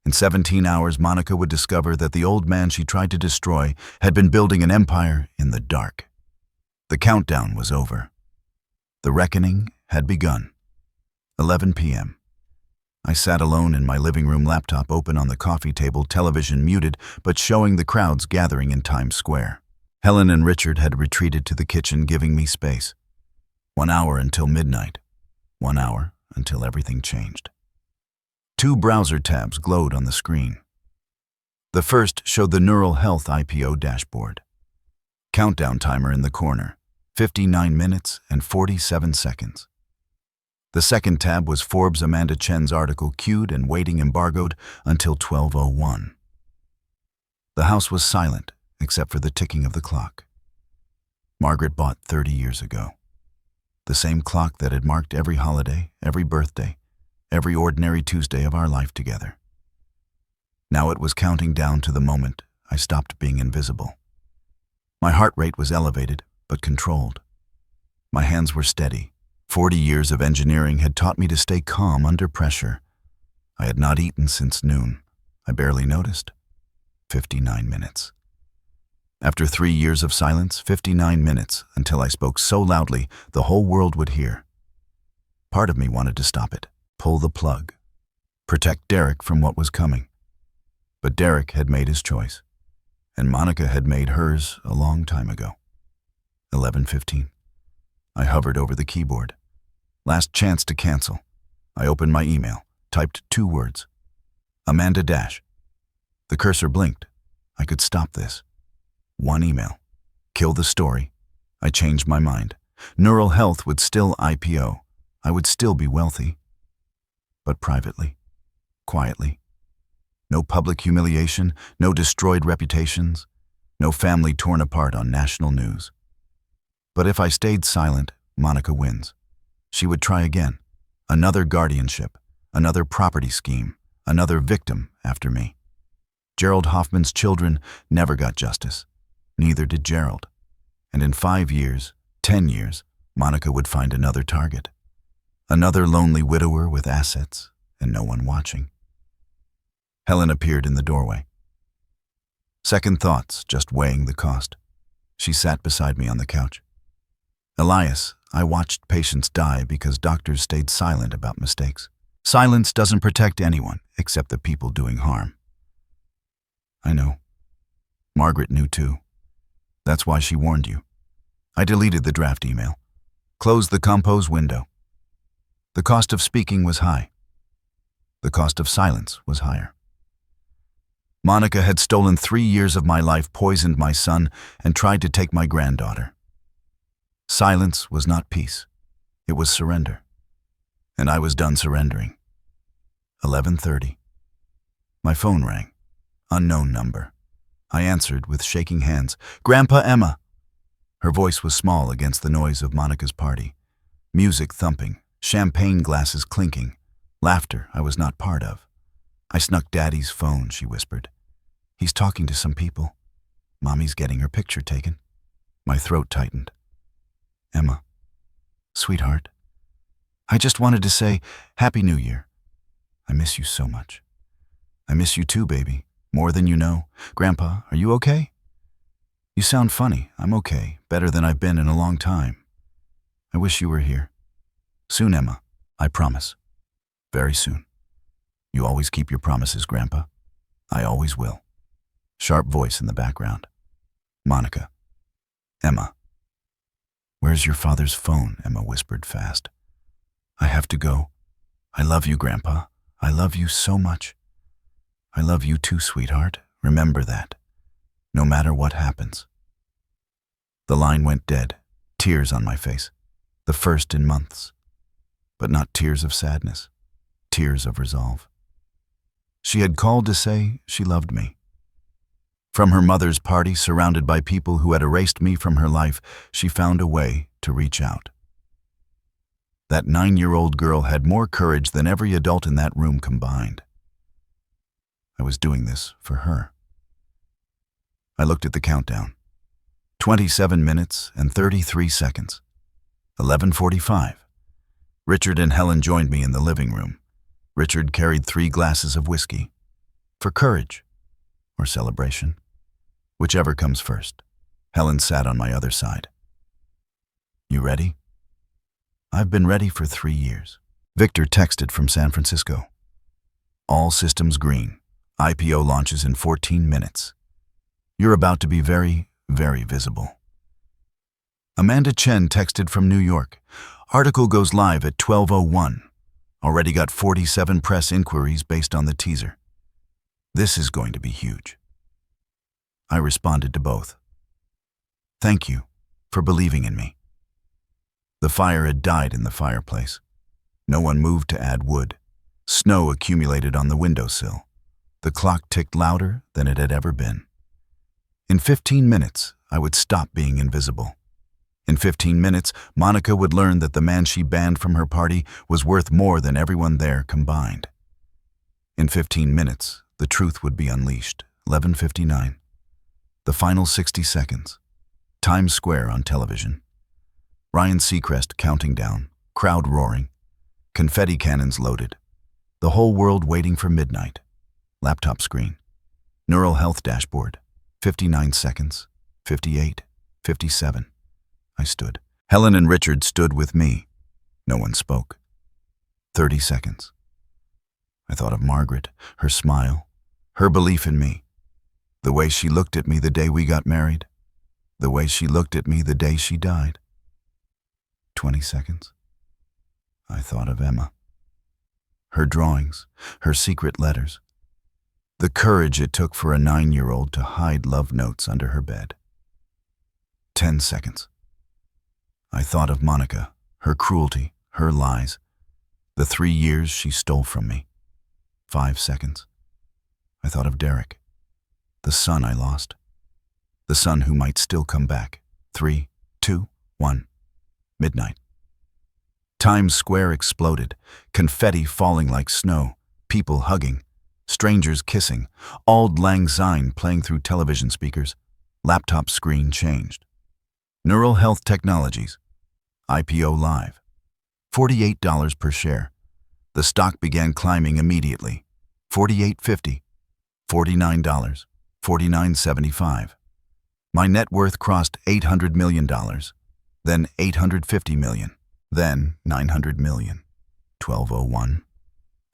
In 17 hours, Monica would discover that the old man she tried to destroy had been building an empire in the dark. The countdown was over. The reckoning had begun. 11 p.m. I sat alone in my living room, laptop open on the coffee table, television muted, but showing the crowds gathering in Times Square. Helen and Richard had retreated to the kitchen, giving me space. 1 hour until midnight. 1 hour until everything changed. 2 browser tabs glowed on the screen. The first showed the Neural Health IPO dashboard. Countdown timer in the corner, 59 minutes and 47 seconds. The second tab was Forbes' Amanda Chen's article, queued and waiting embargoed until 12:01. The house was silent, except for the ticking of the clock. Margaret bought 30 years ago. The same clock that had marked every holiday, every birthday, every ordinary Tuesday of our life together. Now it was counting down to the moment I stopped being invisible. My heart rate was elevated, but controlled. My hands were steady. 40 years of engineering had taught me to stay calm under pressure. I had not eaten since noon. I barely noticed. 59 minutes. After 3 years of silence, 59 minutes, until I spoke so loudly the whole world would hear. Part of me wanted to stop it, pull the plug, protect Derek from what was coming. But Derek had made his choice, and Monica had made hers a long time ago. 11:15. I hovered over the keyboard. Last chance to cancel. I opened my email, typed 2 words. Amanda Dash. The cursor blinked. I could stop this. 1 email. Kill the story. I changed my mind. Neural Health would still IPO. I would still be wealthy. But privately. Quietly. No public humiliation, no destroyed reputations, no family torn apart on national news. But if I stayed silent, Monica wins. She would try again. Another guardianship, another property scheme, another victim after me. Gerald Hoffman's children never got justice. Neither did Gerald. And in 5 years, 10 years, Monica would find another target. Another lonely widower with assets and no one watching. Helen appeared in the doorway. Second thoughts, just weighing the cost. She sat beside me on the couch. Elias, I watched patients die because doctors stayed silent about mistakes. Silence doesn't protect anyone except the people doing harm. I know. Margaret knew too. That's why she warned you. I deleted the draft email, closed the compose window. The cost of speaking was high. The cost of silence was higher. Monica had stolen 3 years of my life, poisoned my son, and tried to take my granddaughter. Silence was not peace. It was surrender. And I was done surrendering. 11:30. My phone rang. Unknown number. I answered with shaking hands. Grandpa Emma. Her voice was small against the noise of Monica's party. Music thumping, champagne glasses clinking, laughter I was not part of. I snuck Daddy's phone, she whispered. He's talking to some people. Mommy's getting her picture taken. My throat tightened. Emma, sweetheart, I just wanted to say Happy New Year. I miss you so much. I miss you too, baby, more than you know. Grandpa, are you okay? You sound funny. I'm okay, better than I've been in a long time. I wish you were here. Soon, Emma, I promise. Very soon. You always keep your promises, Grandpa. I always will. Sharp voice in the background. Monica. Emma. Where's your father's phone? Emma whispered fast. I have to go. I love you, Grandpa. I love you so much. I love you too, sweetheart. Remember that. No matter what happens. The line went dead, tears on my face, the first in months. But not tears of sadness, tears of resolve. She had called to say she loved me. From her mother's party, surrounded by people who had erased me from her life, she found a way to reach out. That 9-year-old girl had more courage than every adult in that room combined. I was doing this for her. I looked at the countdown. 27 minutes and 33 seconds. 11:45. Richard and Helen joined me in the living room. Richard carried 3 glasses of whiskey. For courage or celebration. Whichever comes first. Helen sat on my other side. You ready? I've been ready for 3 years. Victor texted from San Francisco. All systems green. IPO launches in 14 minutes. You're about to be very, very visible. Amanda Chen texted from New York. Article goes live at 12:01. Already got 47 press inquiries based on the teaser. This is going to be huge. I responded to both. Thank you for believing in me. The fire had died in the fireplace. No one moved to add wood. Snow accumulated on the windowsill. The clock ticked louder than it had ever been. In 15 minutes, I would stop being invisible. In 15 minutes, Monica would learn that the man she banned from her party was worth more than everyone there combined. In 15 minutes, the truth would be unleashed. 11:59. The final 60 seconds. Times Square on television. Ryan Seacrest counting down, crowd roaring, confetti cannons loaded, the whole world waiting for midnight. Laptop screen. Neural health dashboard. 59 seconds. 58. 57. I stood. Helen and Richard stood with me. No one spoke. 30 seconds. I thought of Margaret, her smile, her belief in me, the way she looked at me the day we got married, the way she looked at me the day she died. 20 seconds. I thought of Emma, her drawings, her secret letters, the courage it took for a 9-year-old to hide love notes under her bed. 10 seconds. I thought of Monica, her cruelty, her lies, the 3 years she stole from me. 5 seconds. I thought of Derek, the son I lost, the son who might still come back. 3, 2, 1. Midnight. Times Square exploded, confetti falling like snow, people hugging, strangers kissing, Auld Lang Syne playing through television speakers. Laptop screen changed. Neural Health Technologies. IPO live. $48 per share. The stock began climbing immediately. $48.50. $49. $49.75. My net worth crossed $800 million. Then $850 million. Then $900 million. 12:01.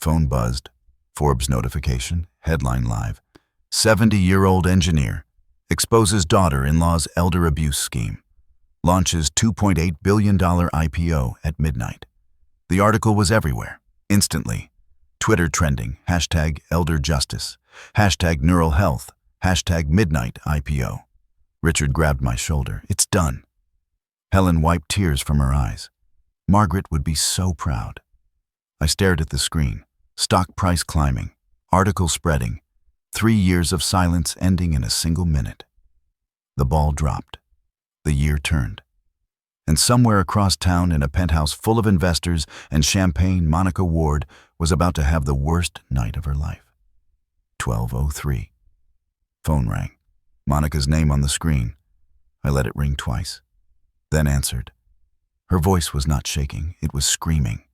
Phone buzzed. Forbes notification. Headline live. 70-year-old engineer exposes daughter-in-law's elder abuse scheme. Launches $2.8 billion IPO at midnight. The article was everywhere, instantly. Twitter trending, #ElderJustice, #NeuralHealth, #Midnight IPO. Richard grabbed my shoulder. It's done. Helen wiped tears from her eyes. Margaret would be so proud. I stared at the screen. Stock price climbing. Article spreading. 3 years of silence ending in a single minute. The ball dropped. The year turned. And somewhere across town in a penthouse full of investors and champagne, Monica Ward was about to have the worst night of her life. 12:03. Phone rang. Monica's name on the screen. I let it ring twice. Then answered. Her voice was not shaking, it was screaming.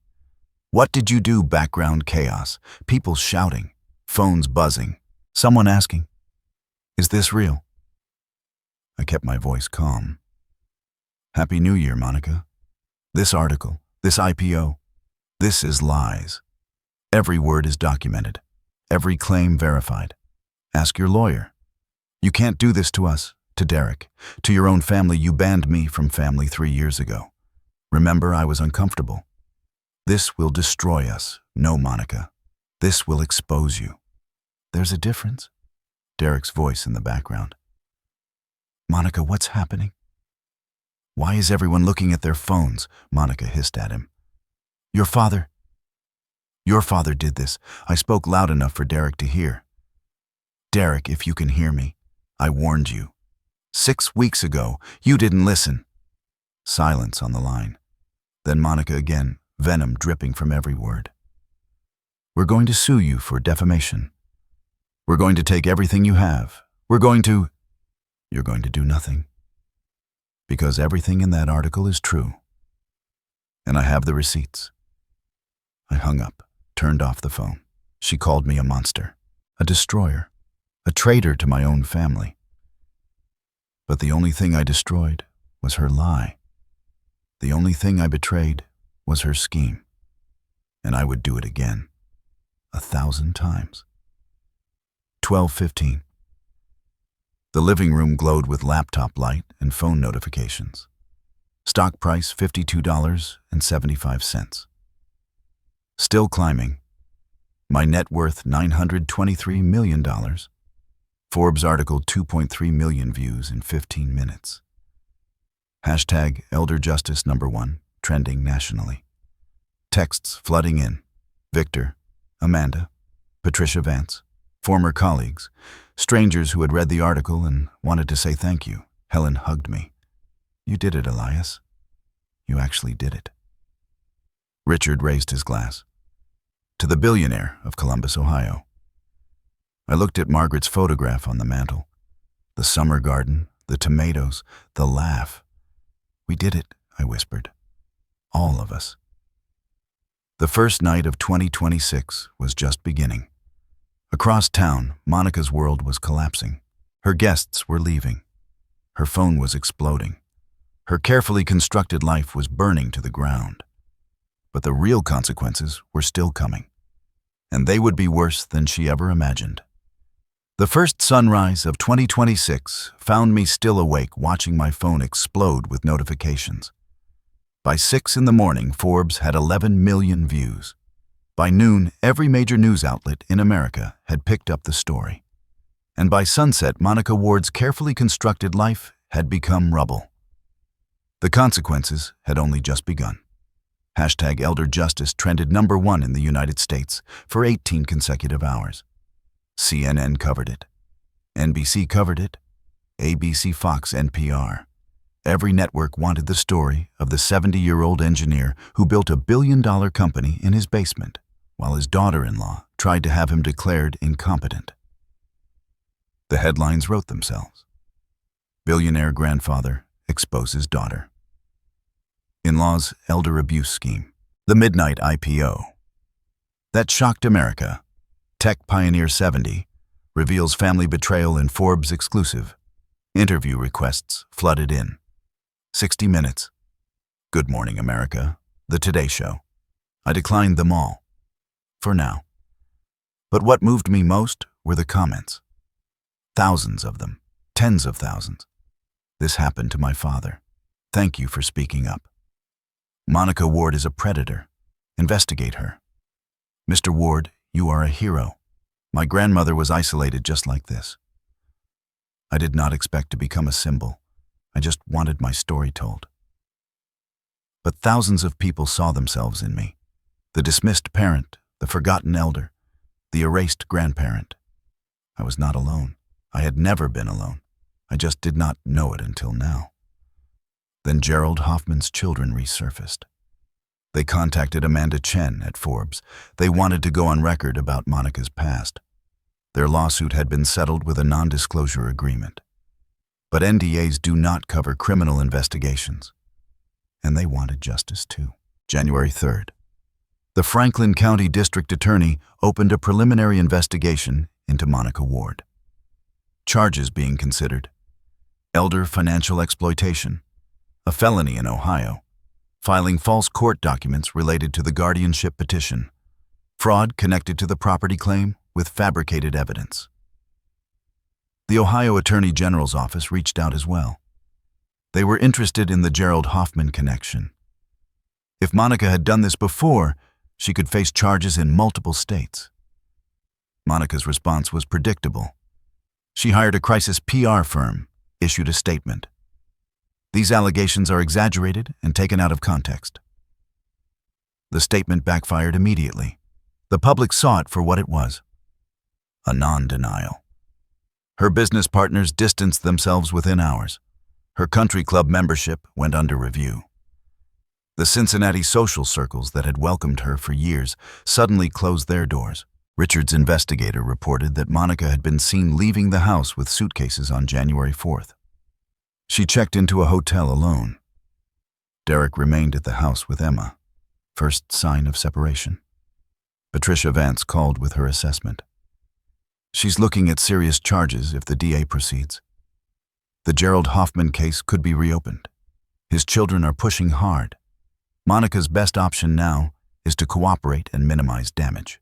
What did you do? Background chaos. People shouting. Phones buzzing. Someone asking, is this real? I kept my voice calm. Happy New Year, Monica. This article, this IPO, this is lies. Every word is documented. Every claim verified. Ask your lawyer. You can't do this to us, to Derek, to your own family. You banned me from family 3 years ago. Remember, I was uncomfortable. This will destroy us. No, Monica. This will expose you. There's a difference. Derek's voice in the background. Monica, what's happening? Why is everyone looking at their phones? Monica hissed at him. Your father did this. I spoke loud enough for Derek to hear. Derek, if you can hear me, I warned you. 6 weeks ago, you didn't listen. Silence on the line. Then Monica again, venom dripping from every word. We're going to sue you for defamation. We're going to take everything you have. You're going to do nothing. Because everything in that article is true. And I have the receipts. I hung up, turned off the phone. She called me a monster, a destroyer, a traitor to my own family. But the only thing I destroyed was her lie. The only thing I betrayed was her scheme. And I would do it again, 1,000 times. 12:15. The living room glowed with laptop light and phone notifications. Stock price $52.75. Still climbing. My net worth $923 million. Forbes article 2.3 million views in 15 minutes. #ElderJustice #1 trending nationally. Texts flooding in. Victor, Amanda, Patricia Vance, former colleagues, strangers who had read the article and wanted to say thank you. Helen hugged me. You did it, Elias. You actually did it. Richard raised his glass. To the billionaire of Columbus, Ohio. I looked at Margaret's photograph on the mantel. The summer garden, the tomatoes, the laugh. We did it, I whispered. All of us. The first night of 2026 was just beginning. Across town, Monica's world was collapsing. Her guests were leaving. Her phone was exploding. Her carefully constructed life was burning to the ground. But the real consequences were still coming. And they would be worse than she ever imagined. The first sunrise of 2026 found me still awake watching my phone explode with notifications. By 6 in the morning, Forbes had 11 million views. By noon, every major news outlet in America had picked up the story. And by sunset, Monica Ward's carefully constructed life had become rubble. The consequences had only just begun. #ElderJustice trended #1 in the United States for 18 consecutive hours. CNN covered it. NBC covered it. ABC, Fox, NPR. Every network wanted the story of the 70-year-old engineer who built a billion-dollar company in his basement, while his daughter-in-law tried to have him declared incompetent. The headlines wrote themselves. Billionaire grandfather exposes daughter. In-laws elder abuse scheme. The midnight IPO. That shocked America. Tech pioneer 70 reveals family betrayal in Forbes exclusive. Interview requests flooded in. 60 Minutes. Good Morning America. The Today Show. I declined them all. For now. But what moved me most were the comments. Thousands of them. Tens of thousands. This happened to my father. Thank you for speaking up. Monica Ward is a predator. Investigate her. Mr. Ward, you are a hero. My grandmother was isolated just like this. I did not expect to become a symbol. I just wanted my story told. But thousands of people saw themselves in me. The dismissed parent, the forgotten elder, the erased grandparent. I was not alone. I had never been alone. I just did not know it until now. Then Gerald Hoffman's children resurfaced. They contacted Amanda Chen at Forbes. They wanted to go on record about Monica's past. Their lawsuit had been settled with a non-disclosure agreement. But NDAs do not cover criminal investigations. And they wanted justice too. January 3rd. The Franklin County District Attorney opened a preliminary investigation into Monica Ward. Charges being considered: elder financial exploitation, a felony in Ohio, filing false court documents related to the guardianship petition, fraud connected to the property claim with fabricated evidence. The Ohio Attorney General's office reached out as well. They were interested in the Gerald Hoffman connection. If Monica had done this before, she could face charges in multiple states. Monica's response was predictable. She hired a crisis PR firm, issued a statement. These allegations are exaggerated and taken out of context. The statement backfired immediately. The public saw it for what it was: a non-denial. Her business partners distanced themselves within hours. Her country club membership went under review. The Cincinnati social circles that had welcomed her for years suddenly closed their doors. Richard's investigator reported that Monica had been seen leaving the house with suitcases on January 4th. She checked into a hotel alone. Derek remained at the house with Emma. First sign of separation. Patricia Vance called with her assessment. She's looking at serious charges if the DA proceeds. The Gerald Hoffman case could be reopened. His children are pushing hard. Monica's best option now is to cooperate and minimize damage.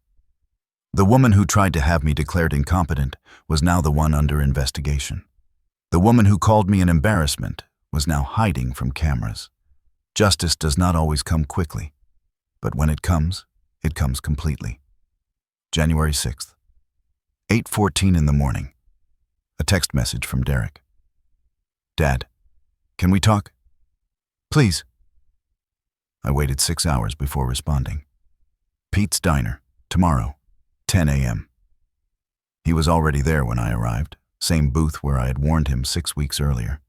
The woman who tried to have me declared incompetent was now the one under investigation. The woman who called me an embarrassment was now hiding from cameras. Justice does not always come quickly, but when it comes completely. January 6th. 8:14 in the morning. A text message from Derek. Dad, can we talk? Please. I waited 6 hours before responding. Pete's Diner, tomorrow, 10 a.m. He was already there when I arrived, same booth where I had warned him 6 weeks earlier.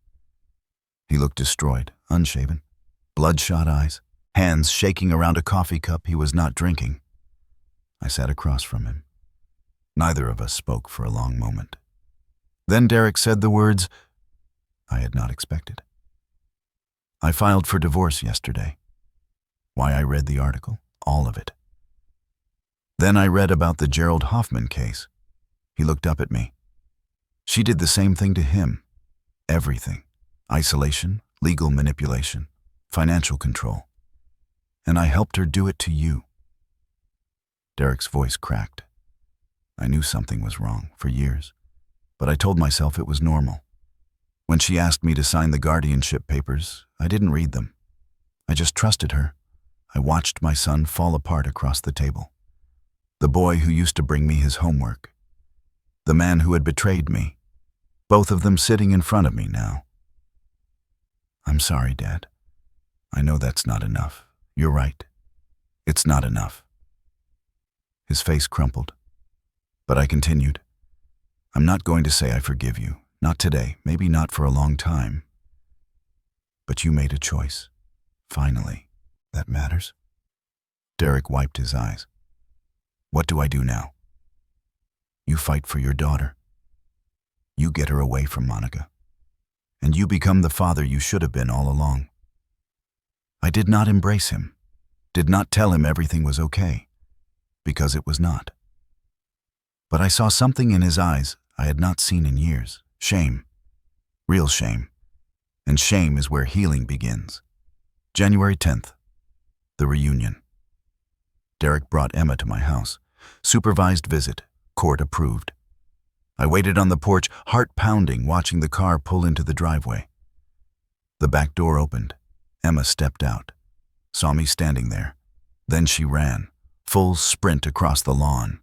He looked destroyed, unshaven, bloodshot eyes, hands shaking around a coffee cup he was not drinking. I sat across from him. Neither of us spoke for a long moment. Then Derek said the words I had not expected. I filed for divorce yesterday. Why I read the article, all of it. Then I read about the Gerald Hoffman case. He looked up at me. She did the same thing to him. Everything. Isolation, legal manipulation, financial control. And I helped her do it to you. Derek's voice cracked. I knew something was wrong for years, but I told myself it was normal. When she asked me to sign the guardianship papers, I didn't read them. I just trusted her. I watched my son fall apart across the table. The boy who used to bring me his homework. The man who had betrayed me. Both of them sitting in front of me now. I'm sorry, Dad. I know that's not enough. You're right. It's not enough. His face crumpled. But I continued. I'm not going to say I forgive you. Not today, maybe not for a long time. But you made a choice. Finally. That matters. Derek wiped his eyes. What do I do now? You fight for your daughter. You get her away from Monica. And you become the father you should have been all along. I did not embrace him, did not tell him everything was okay, because it was not. But I saw something in his eyes I had not seen in years. Shame. Real shame. And shame is where healing begins. January 10th. The reunion. Derek brought Emma to my house. Supervised visit. Court approved. I waited on the porch, heart pounding, watching the car pull into the driveway. The back door opened. Emma stepped out, saw me standing there. Then she ran, full sprint across the lawn.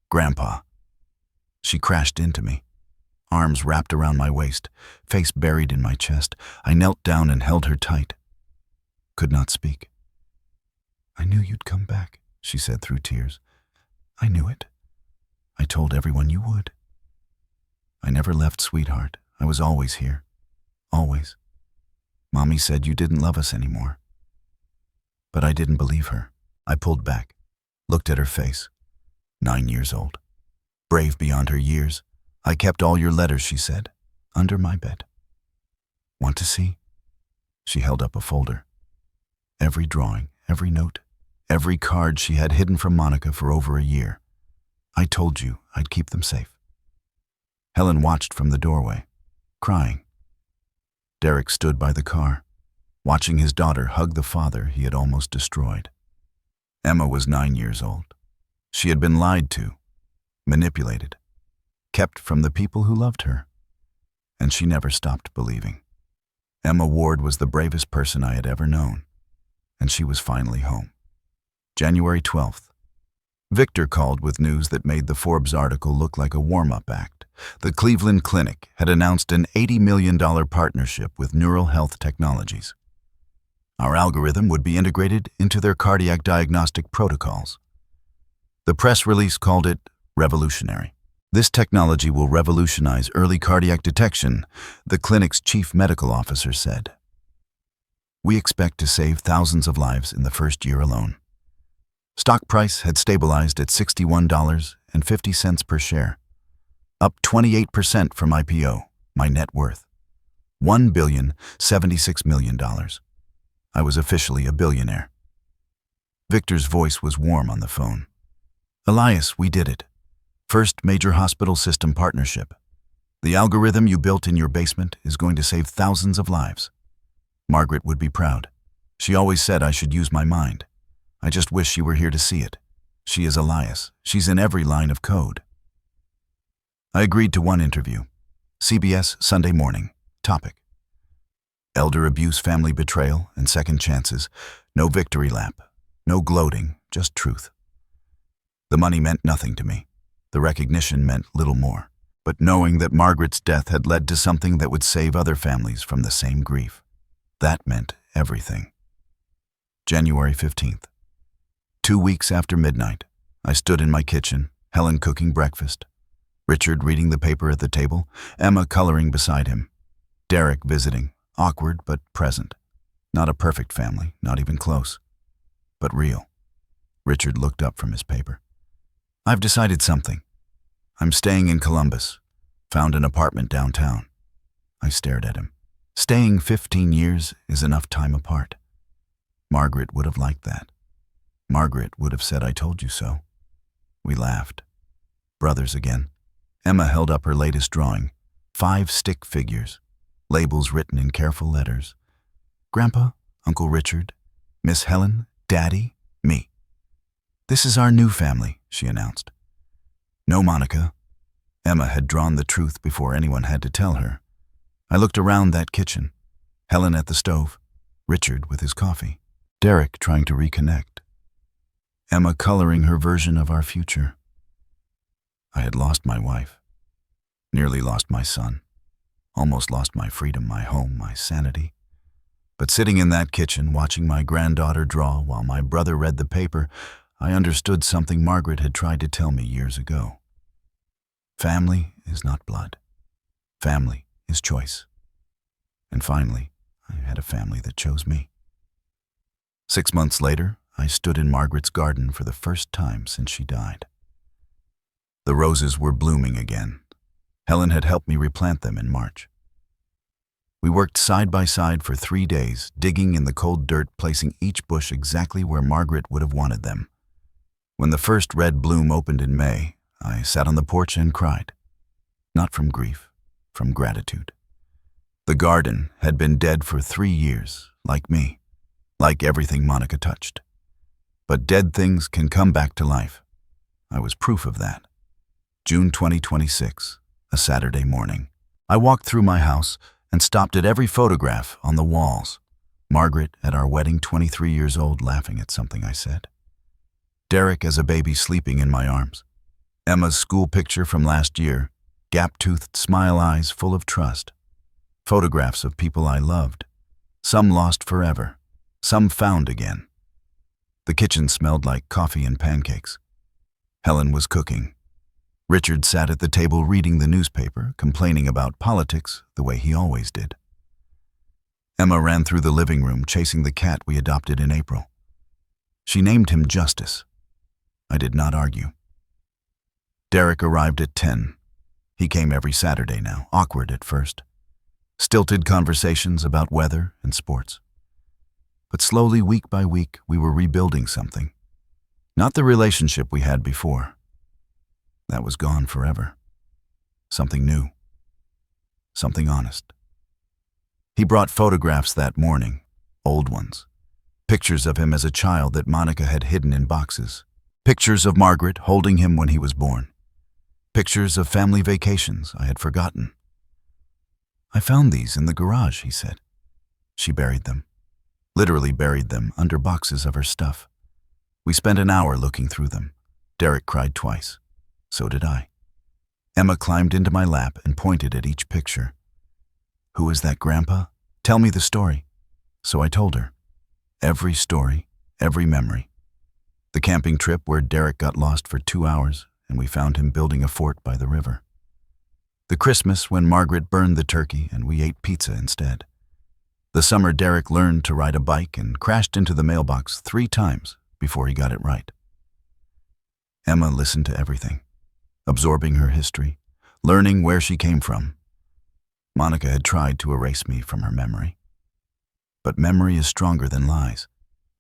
Grandpa. She crashed into me, arms wrapped around my waist, face buried in my chest. I knelt down and held her tight. Could not speak. I knew you'd come back, she said through tears. I knew it. I told everyone you would. I never left, sweetheart. I was always here. Always. Mommy said you didn't love us anymore. But I didn't believe her. I pulled back, looked at her face. 9 years old. Brave beyond her years. I kept all your letters, she said, under my bed. Want to see? She held up a folder. Every drawing, every note, every card she had hidden from Monica for over a year. I told you I'd keep them safe. Helen watched from the doorway, crying. Derek stood by the car, watching his daughter hug the father he had almost destroyed. Emma was 9 years old. She had been lied to, manipulated, kept from the people who loved her, and she never stopped believing. Emma Ward was the bravest person I had ever known, and she was finally home. January 12th. Victor called with news that made the Forbes article look like a warm-up act. The Cleveland Clinic had announced an $80 million partnership with Neural Health Technologies. Our algorithm would be integrated into their cardiac diagnostic protocols. The press release called it revolutionary. This technology will revolutionize early cardiac detection, the clinic's chief medical officer said. We expect to save thousands of lives in the first year alone. Stock price had stabilized at $61.50 per share, up 28% from IPO, my net worth, $1,076 million. I was officially a billionaire. Victor's voice was warm on the phone. Elias, we did it. First major hospital system partnership. The algorithm you built in your basement is going to save thousands of lives. Margaret would be proud. She always said I should use my mind. I just wish she were here to see it. She is Elias. She's in every line of code. I agreed to one interview. CBS, Sunday morning. Topic: elder abuse, family betrayal, and second chances. No victory lap. No gloating, just truth. The money meant nothing to me. The recognition meant little more. But knowing that Margaret's death had led to something that would save other families from the same grief, that meant everything. January 15th. 2 weeks after midnight, I stood in my kitchen, Helen cooking breakfast, Richard reading the paper at the table, Emma coloring beside him, Derek visiting, awkward but present. Not a perfect family, not even close, but real. Richard looked up from his paper. I've decided something. I'm staying in Columbus. Found an apartment downtown. I stared at him. Staying 15 years is enough time apart. Margaret would have liked that. Margaret would have said, I told you so. We laughed. Brothers again. Emma held up her latest drawing. 5 stick figures. Labels written in careful letters. Grandpa, Uncle Richard, Miss Helen, Daddy, me. This is our new family, she announced. No, Monica. Emma had drawn the truth before anyone had to tell her. I looked around that kitchen. Helen at the stove. Richard with his coffee. Derek trying to reconnect. Emma coloring her version of our future. I had lost my wife. Nearly lost my son. Almost lost my freedom, my home, my sanity. But sitting in that kitchen, watching my granddaughter draw while my brother read the paper, I understood something Margaret had tried to tell me years ago. Family is not blood. Family is choice. And finally, I had a family that chose me. 6 months later, I stood in Margaret's garden for the first time since she died. The roses were blooming again. Helen had helped me replant them in March. We worked side by side for 3 days, digging in the cold dirt, placing each bush exactly where Margaret would have wanted them. When the first red bloom opened in May, I sat on the porch and cried. Not from grief, from gratitude. The garden had been dead for 3 years, like me, like everything Monica touched. But dead things can come back to life. I was proof of that. June 2026, a Saturday morning. I walked through my house and stopped at every photograph on the walls. Margaret at our wedding, 23 years old, laughing at something I said. Derek as a baby sleeping in my arms. Emma's school picture from last year, gap-toothed smile eyes full of trust. Photographs of people I loved. Some lost forever, some found again. The kitchen smelled like coffee and pancakes. Helen was cooking. Richard sat at the table reading the newspaper, complaining about politics the way he always did. Emma ran through the living room, chasing the cat we adopted in April. She named him Justice. I did not argue. Derek arrived at 10. He came every Saturday now, awkward at first. Stilted conversations about weather and sports. But slowly, week by week, we were rebuilding something. Not the relationship we had before. That was gone forever. Something new. Something honest. He brought photographs that morning, old ones. Pictures of him as a child that Monica had hidden in boxes. Pictures of Margaret holding him when he was born. Pictures of family vacations I had forgotten. I found these in the garage, he said. She buried them. Literally buried them under boxes of her stuff. We spent an hour looking through them. Derek cried twice. So did I. Emma climbed into my lap and pointed at each picture. Who is that, Grandpa? Tell me the story. So I told her. Every story, every memory. The camping trip where Derek got lost for 2 hours and we found him building a fort by the river. The Christmas when Margaret burned the turkey and we ate pizza instead. The summer Derek learned to ride a bike and crashed into the mailbox 3 times before he got it right. Emma listened to everything, absorbing her history, learning where she came from. Monica had tried to erase me from her memory. But memory is stronger than lies,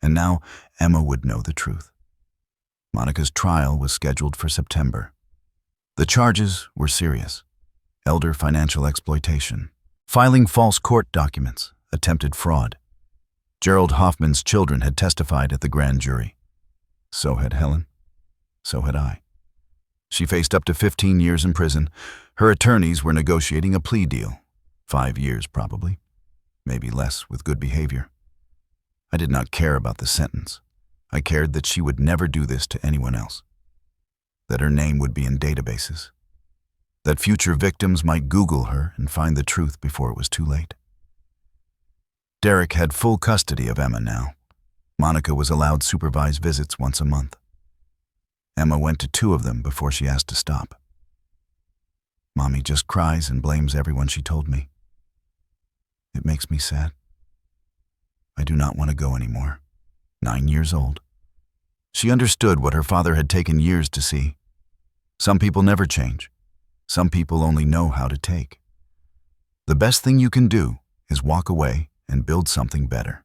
and now Emma would know the truth. Monica's trial was scheduled for September. The charges were serious. Elder financial exploitation, filing false court documents, attempted fraud. Gerald Hoffman's children had testified at the grand jury. So had Helen. So had I. She faced up to 15 years in prison. Her attorneys were negotiating a plea deal. 5 years, probably. Maybe less with good behavior. I did not care about the sentence. I cared that she would never do this to anyone else. That her name would be in databases. That future victims might Google her and find the truth before it was too late. Derek had full custody of Emma now. Monica was allowed supervised visits once a month. Emma went to 2 of them before she asked to stop. Mommy just cries and blames everyone she told me. It makes me sad. I do not want to go anymore. 9 years old. She understood what her father had taken years to see. Some people never change. Some people only know how to take. The best thing you can do is walk away and build something better.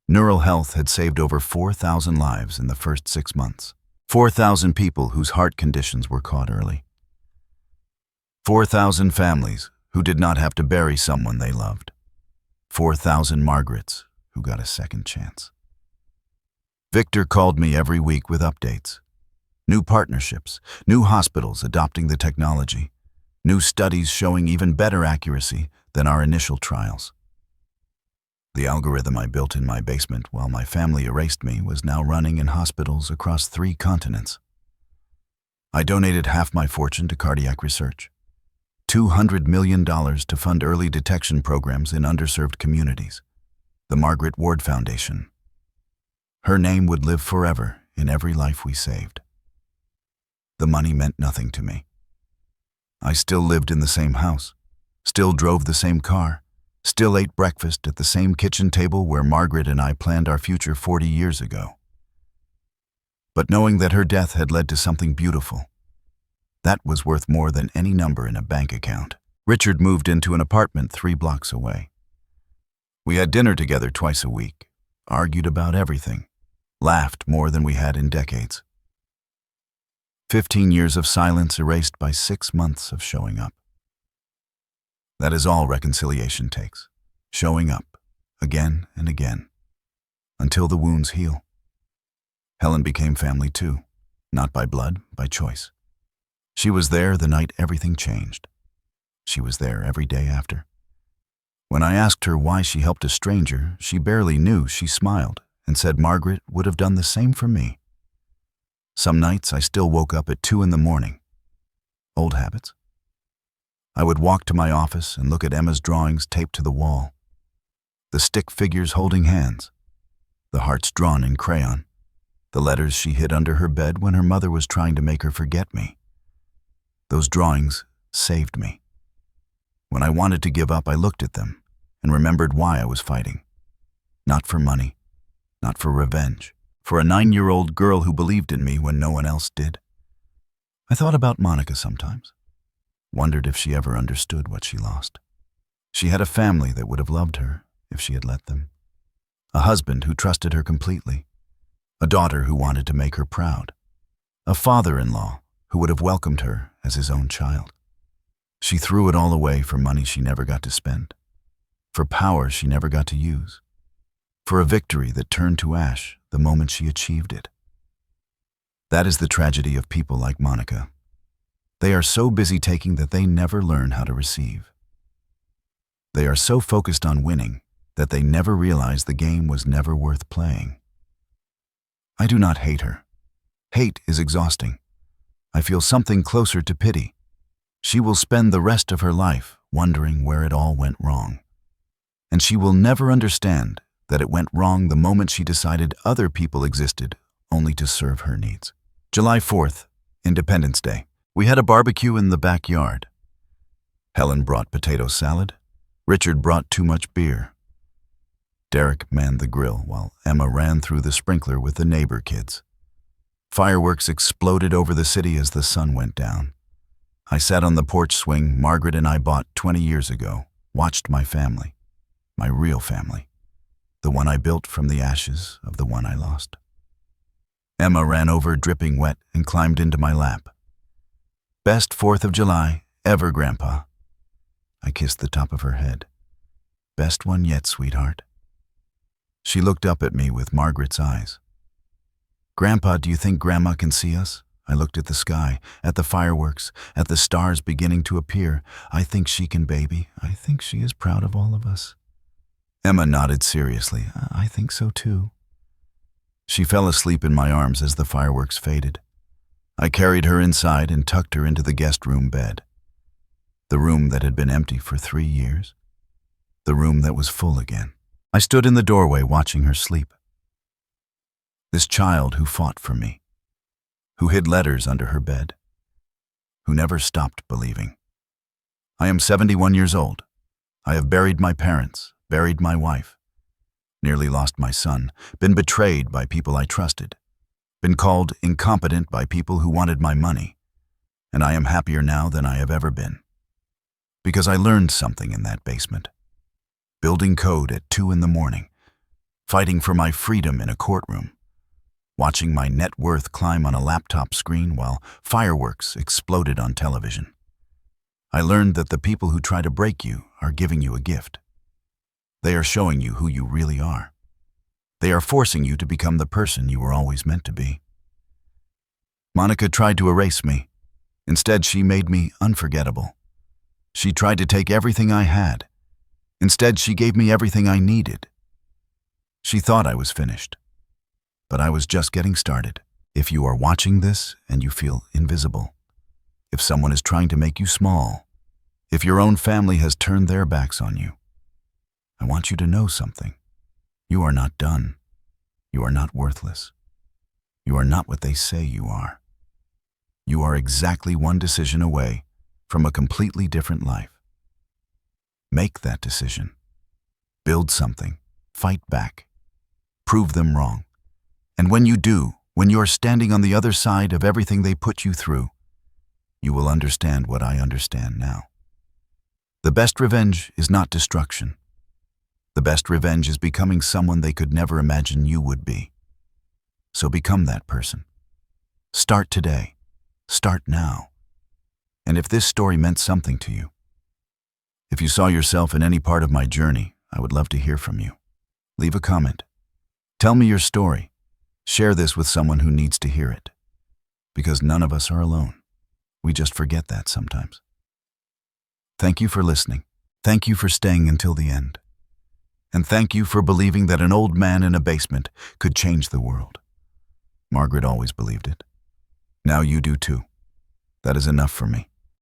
Neural Health had saved over 4,000 lives in the first 6 months. 4,000 people whose heart conditions were caught early. 4,000 families who did not have to bury someone they loved. 4,000 Margarets who got a second chance. Victor called me every week with updates. New partnerships, new hospitals adopting the technology, new studies showing even better accuracy than our initial trials. The algorithm I built in my basement while my family erased me was now running in hospitals across 3 continents. I donated half my fortune to cardiac research. $200 million to fund early detection programs in underserved communities. The Margaret Ward Foundation. Her name would live forever in every life we saved. The money meant nothing to me. I still lived in the same house, still drove the same car, still ate breakfast at the same kitchen table where Margaret and I planned our future 40 years ago. But knowing that her death had led to something beautiful, that was worth more than any number in a bank account. Richard moved into an apartment 3 blocks away. We had dinner together twice a week, argued about everything, laughed more than we had in decades. 15 years of silence erased by 6 months of showing up. That is all reconciliation takes. Showing up, again and again, until the wounds heal. Helen became family too, not by blood, by choice. She was there the night everything changed. She was there every day after. When I asked her why she helped a stranger, she barely knew. She smiled and said Margaret would have done the same for me. Some nights I still woke up at 2 in the morning. Old habits. I would walk to my office and look at Emma's drawings taped to the wall. The stick figures holding hands. The hearts drawn in crayon. The letters she hid under her bed when her mother was trying to make her forget me. Those drawings saved me. When I wanted to give up, I looked at them and remembered why I was fighting. Not for money, not for revenge, for a 9-year-old girl who believed in me when no one else did. I thought about Monica sometimes, wondered if she ever understood what she lost. She had a family that would have loved her if she had let them. A husband who trusted her completely. A daughter who wanted to make her proud. A father-in-law who would have welcomed her as his own child. She threw it all away for money she never got to spend, for power she never got to use, for a victory that turned to ash the moment she achieved it. That is the tragedy of people like Monica. They are so busy taking that they never learn how to receive. They are so focused on winning that they never realize the game was never worth playing. I do not hate her. Hate is exhausting. I feel something closer to pity. She will spend the rest of her life wondering where it all went wrong. And she will never understand that it went wrong the moment she decided other people existed only to serve her needs. July 4th, Independence Day. We had a barbecue in the backyard. Helen brought potato salad. Richard brought too much beer. Derek manned the grill while Emma ran through the sprinkler with the neighbor kids. Fireworks exploded over the city as the sun went down. I sat on the porch swing Margaret and I bought 20 years ago, watched my family, my real family, the one I built from the ashes of the one I lost. Emma ran over dripping wet and climbed into my lap. Best 4th of July ever, Grandpa. I kissed the top of her head. Best one yet, sweetheart. She looked up at me with Margaret's eyes. Grandpa, do you think Grandma can see us? I looked at the sky, at the fireworks, at the stars beginning to appear. I think she can, baby. I think she is proud of all of us. Emma nodded seriously. I think so too. She fell asleep in my arms as the fireworks faded. I carried her inside and tucked her into the guest room bed. The room that had been empty for 3 years. The room that was full again. I stood in the doorway watching her sleep. This child who fought for me, who hid letters under her bed, who never stopped believing. I am 71 years old. I have buried my parents, buried my wife, nearly lost my son, been betrayed by people I trusted, been called incompetent by people who wanted my money, and I am happier now than I have ever been. Because I learned something in that basement. Building code at 2 in the morning, fighting for my freedom in a courtroom, watching my net worth climb on a laptop screen while fireworks exploded on television. I learned that the people who try to break you are giving you a gift. They are showing you who you really are. They are forcing you to become the person you were always meant to be. Monica tried to erase me. Instead, she made me unforgettable. She tried to take everything I had. Instead, she gave me everything I needed. She thought I was finished, but I was just getting started. If you are watching this and you feel invisible, if someone is trying to make you small, if your own family has turned their backs on you, I want you to know something. You are not done. You are not worthless. You are not what they say you are. You are exactly one decision away from a completely different life. Make that decision. Build something. Fight back. Prove them wrong. And when you do, when you are standing on the other side of everything they put you through, you will understand what I understand now. The best revenge is not destruction. The best revenge is becoming someone they could never imagine you would be. So become that person. Start today. Start now. And if this story meant something to you, if you saw yourself in any part of my journey, I would love to hear from you. Leave a comment. Tell me your story. Share this with someone who needs to hear it. Because none of us are alone. We just forget that sometimes. Thank you for listening. Thank you for staying until the end. And thank you for believing that an old man in a basement could change the world. Margaret always believed it. Now you do too. That is enough for me.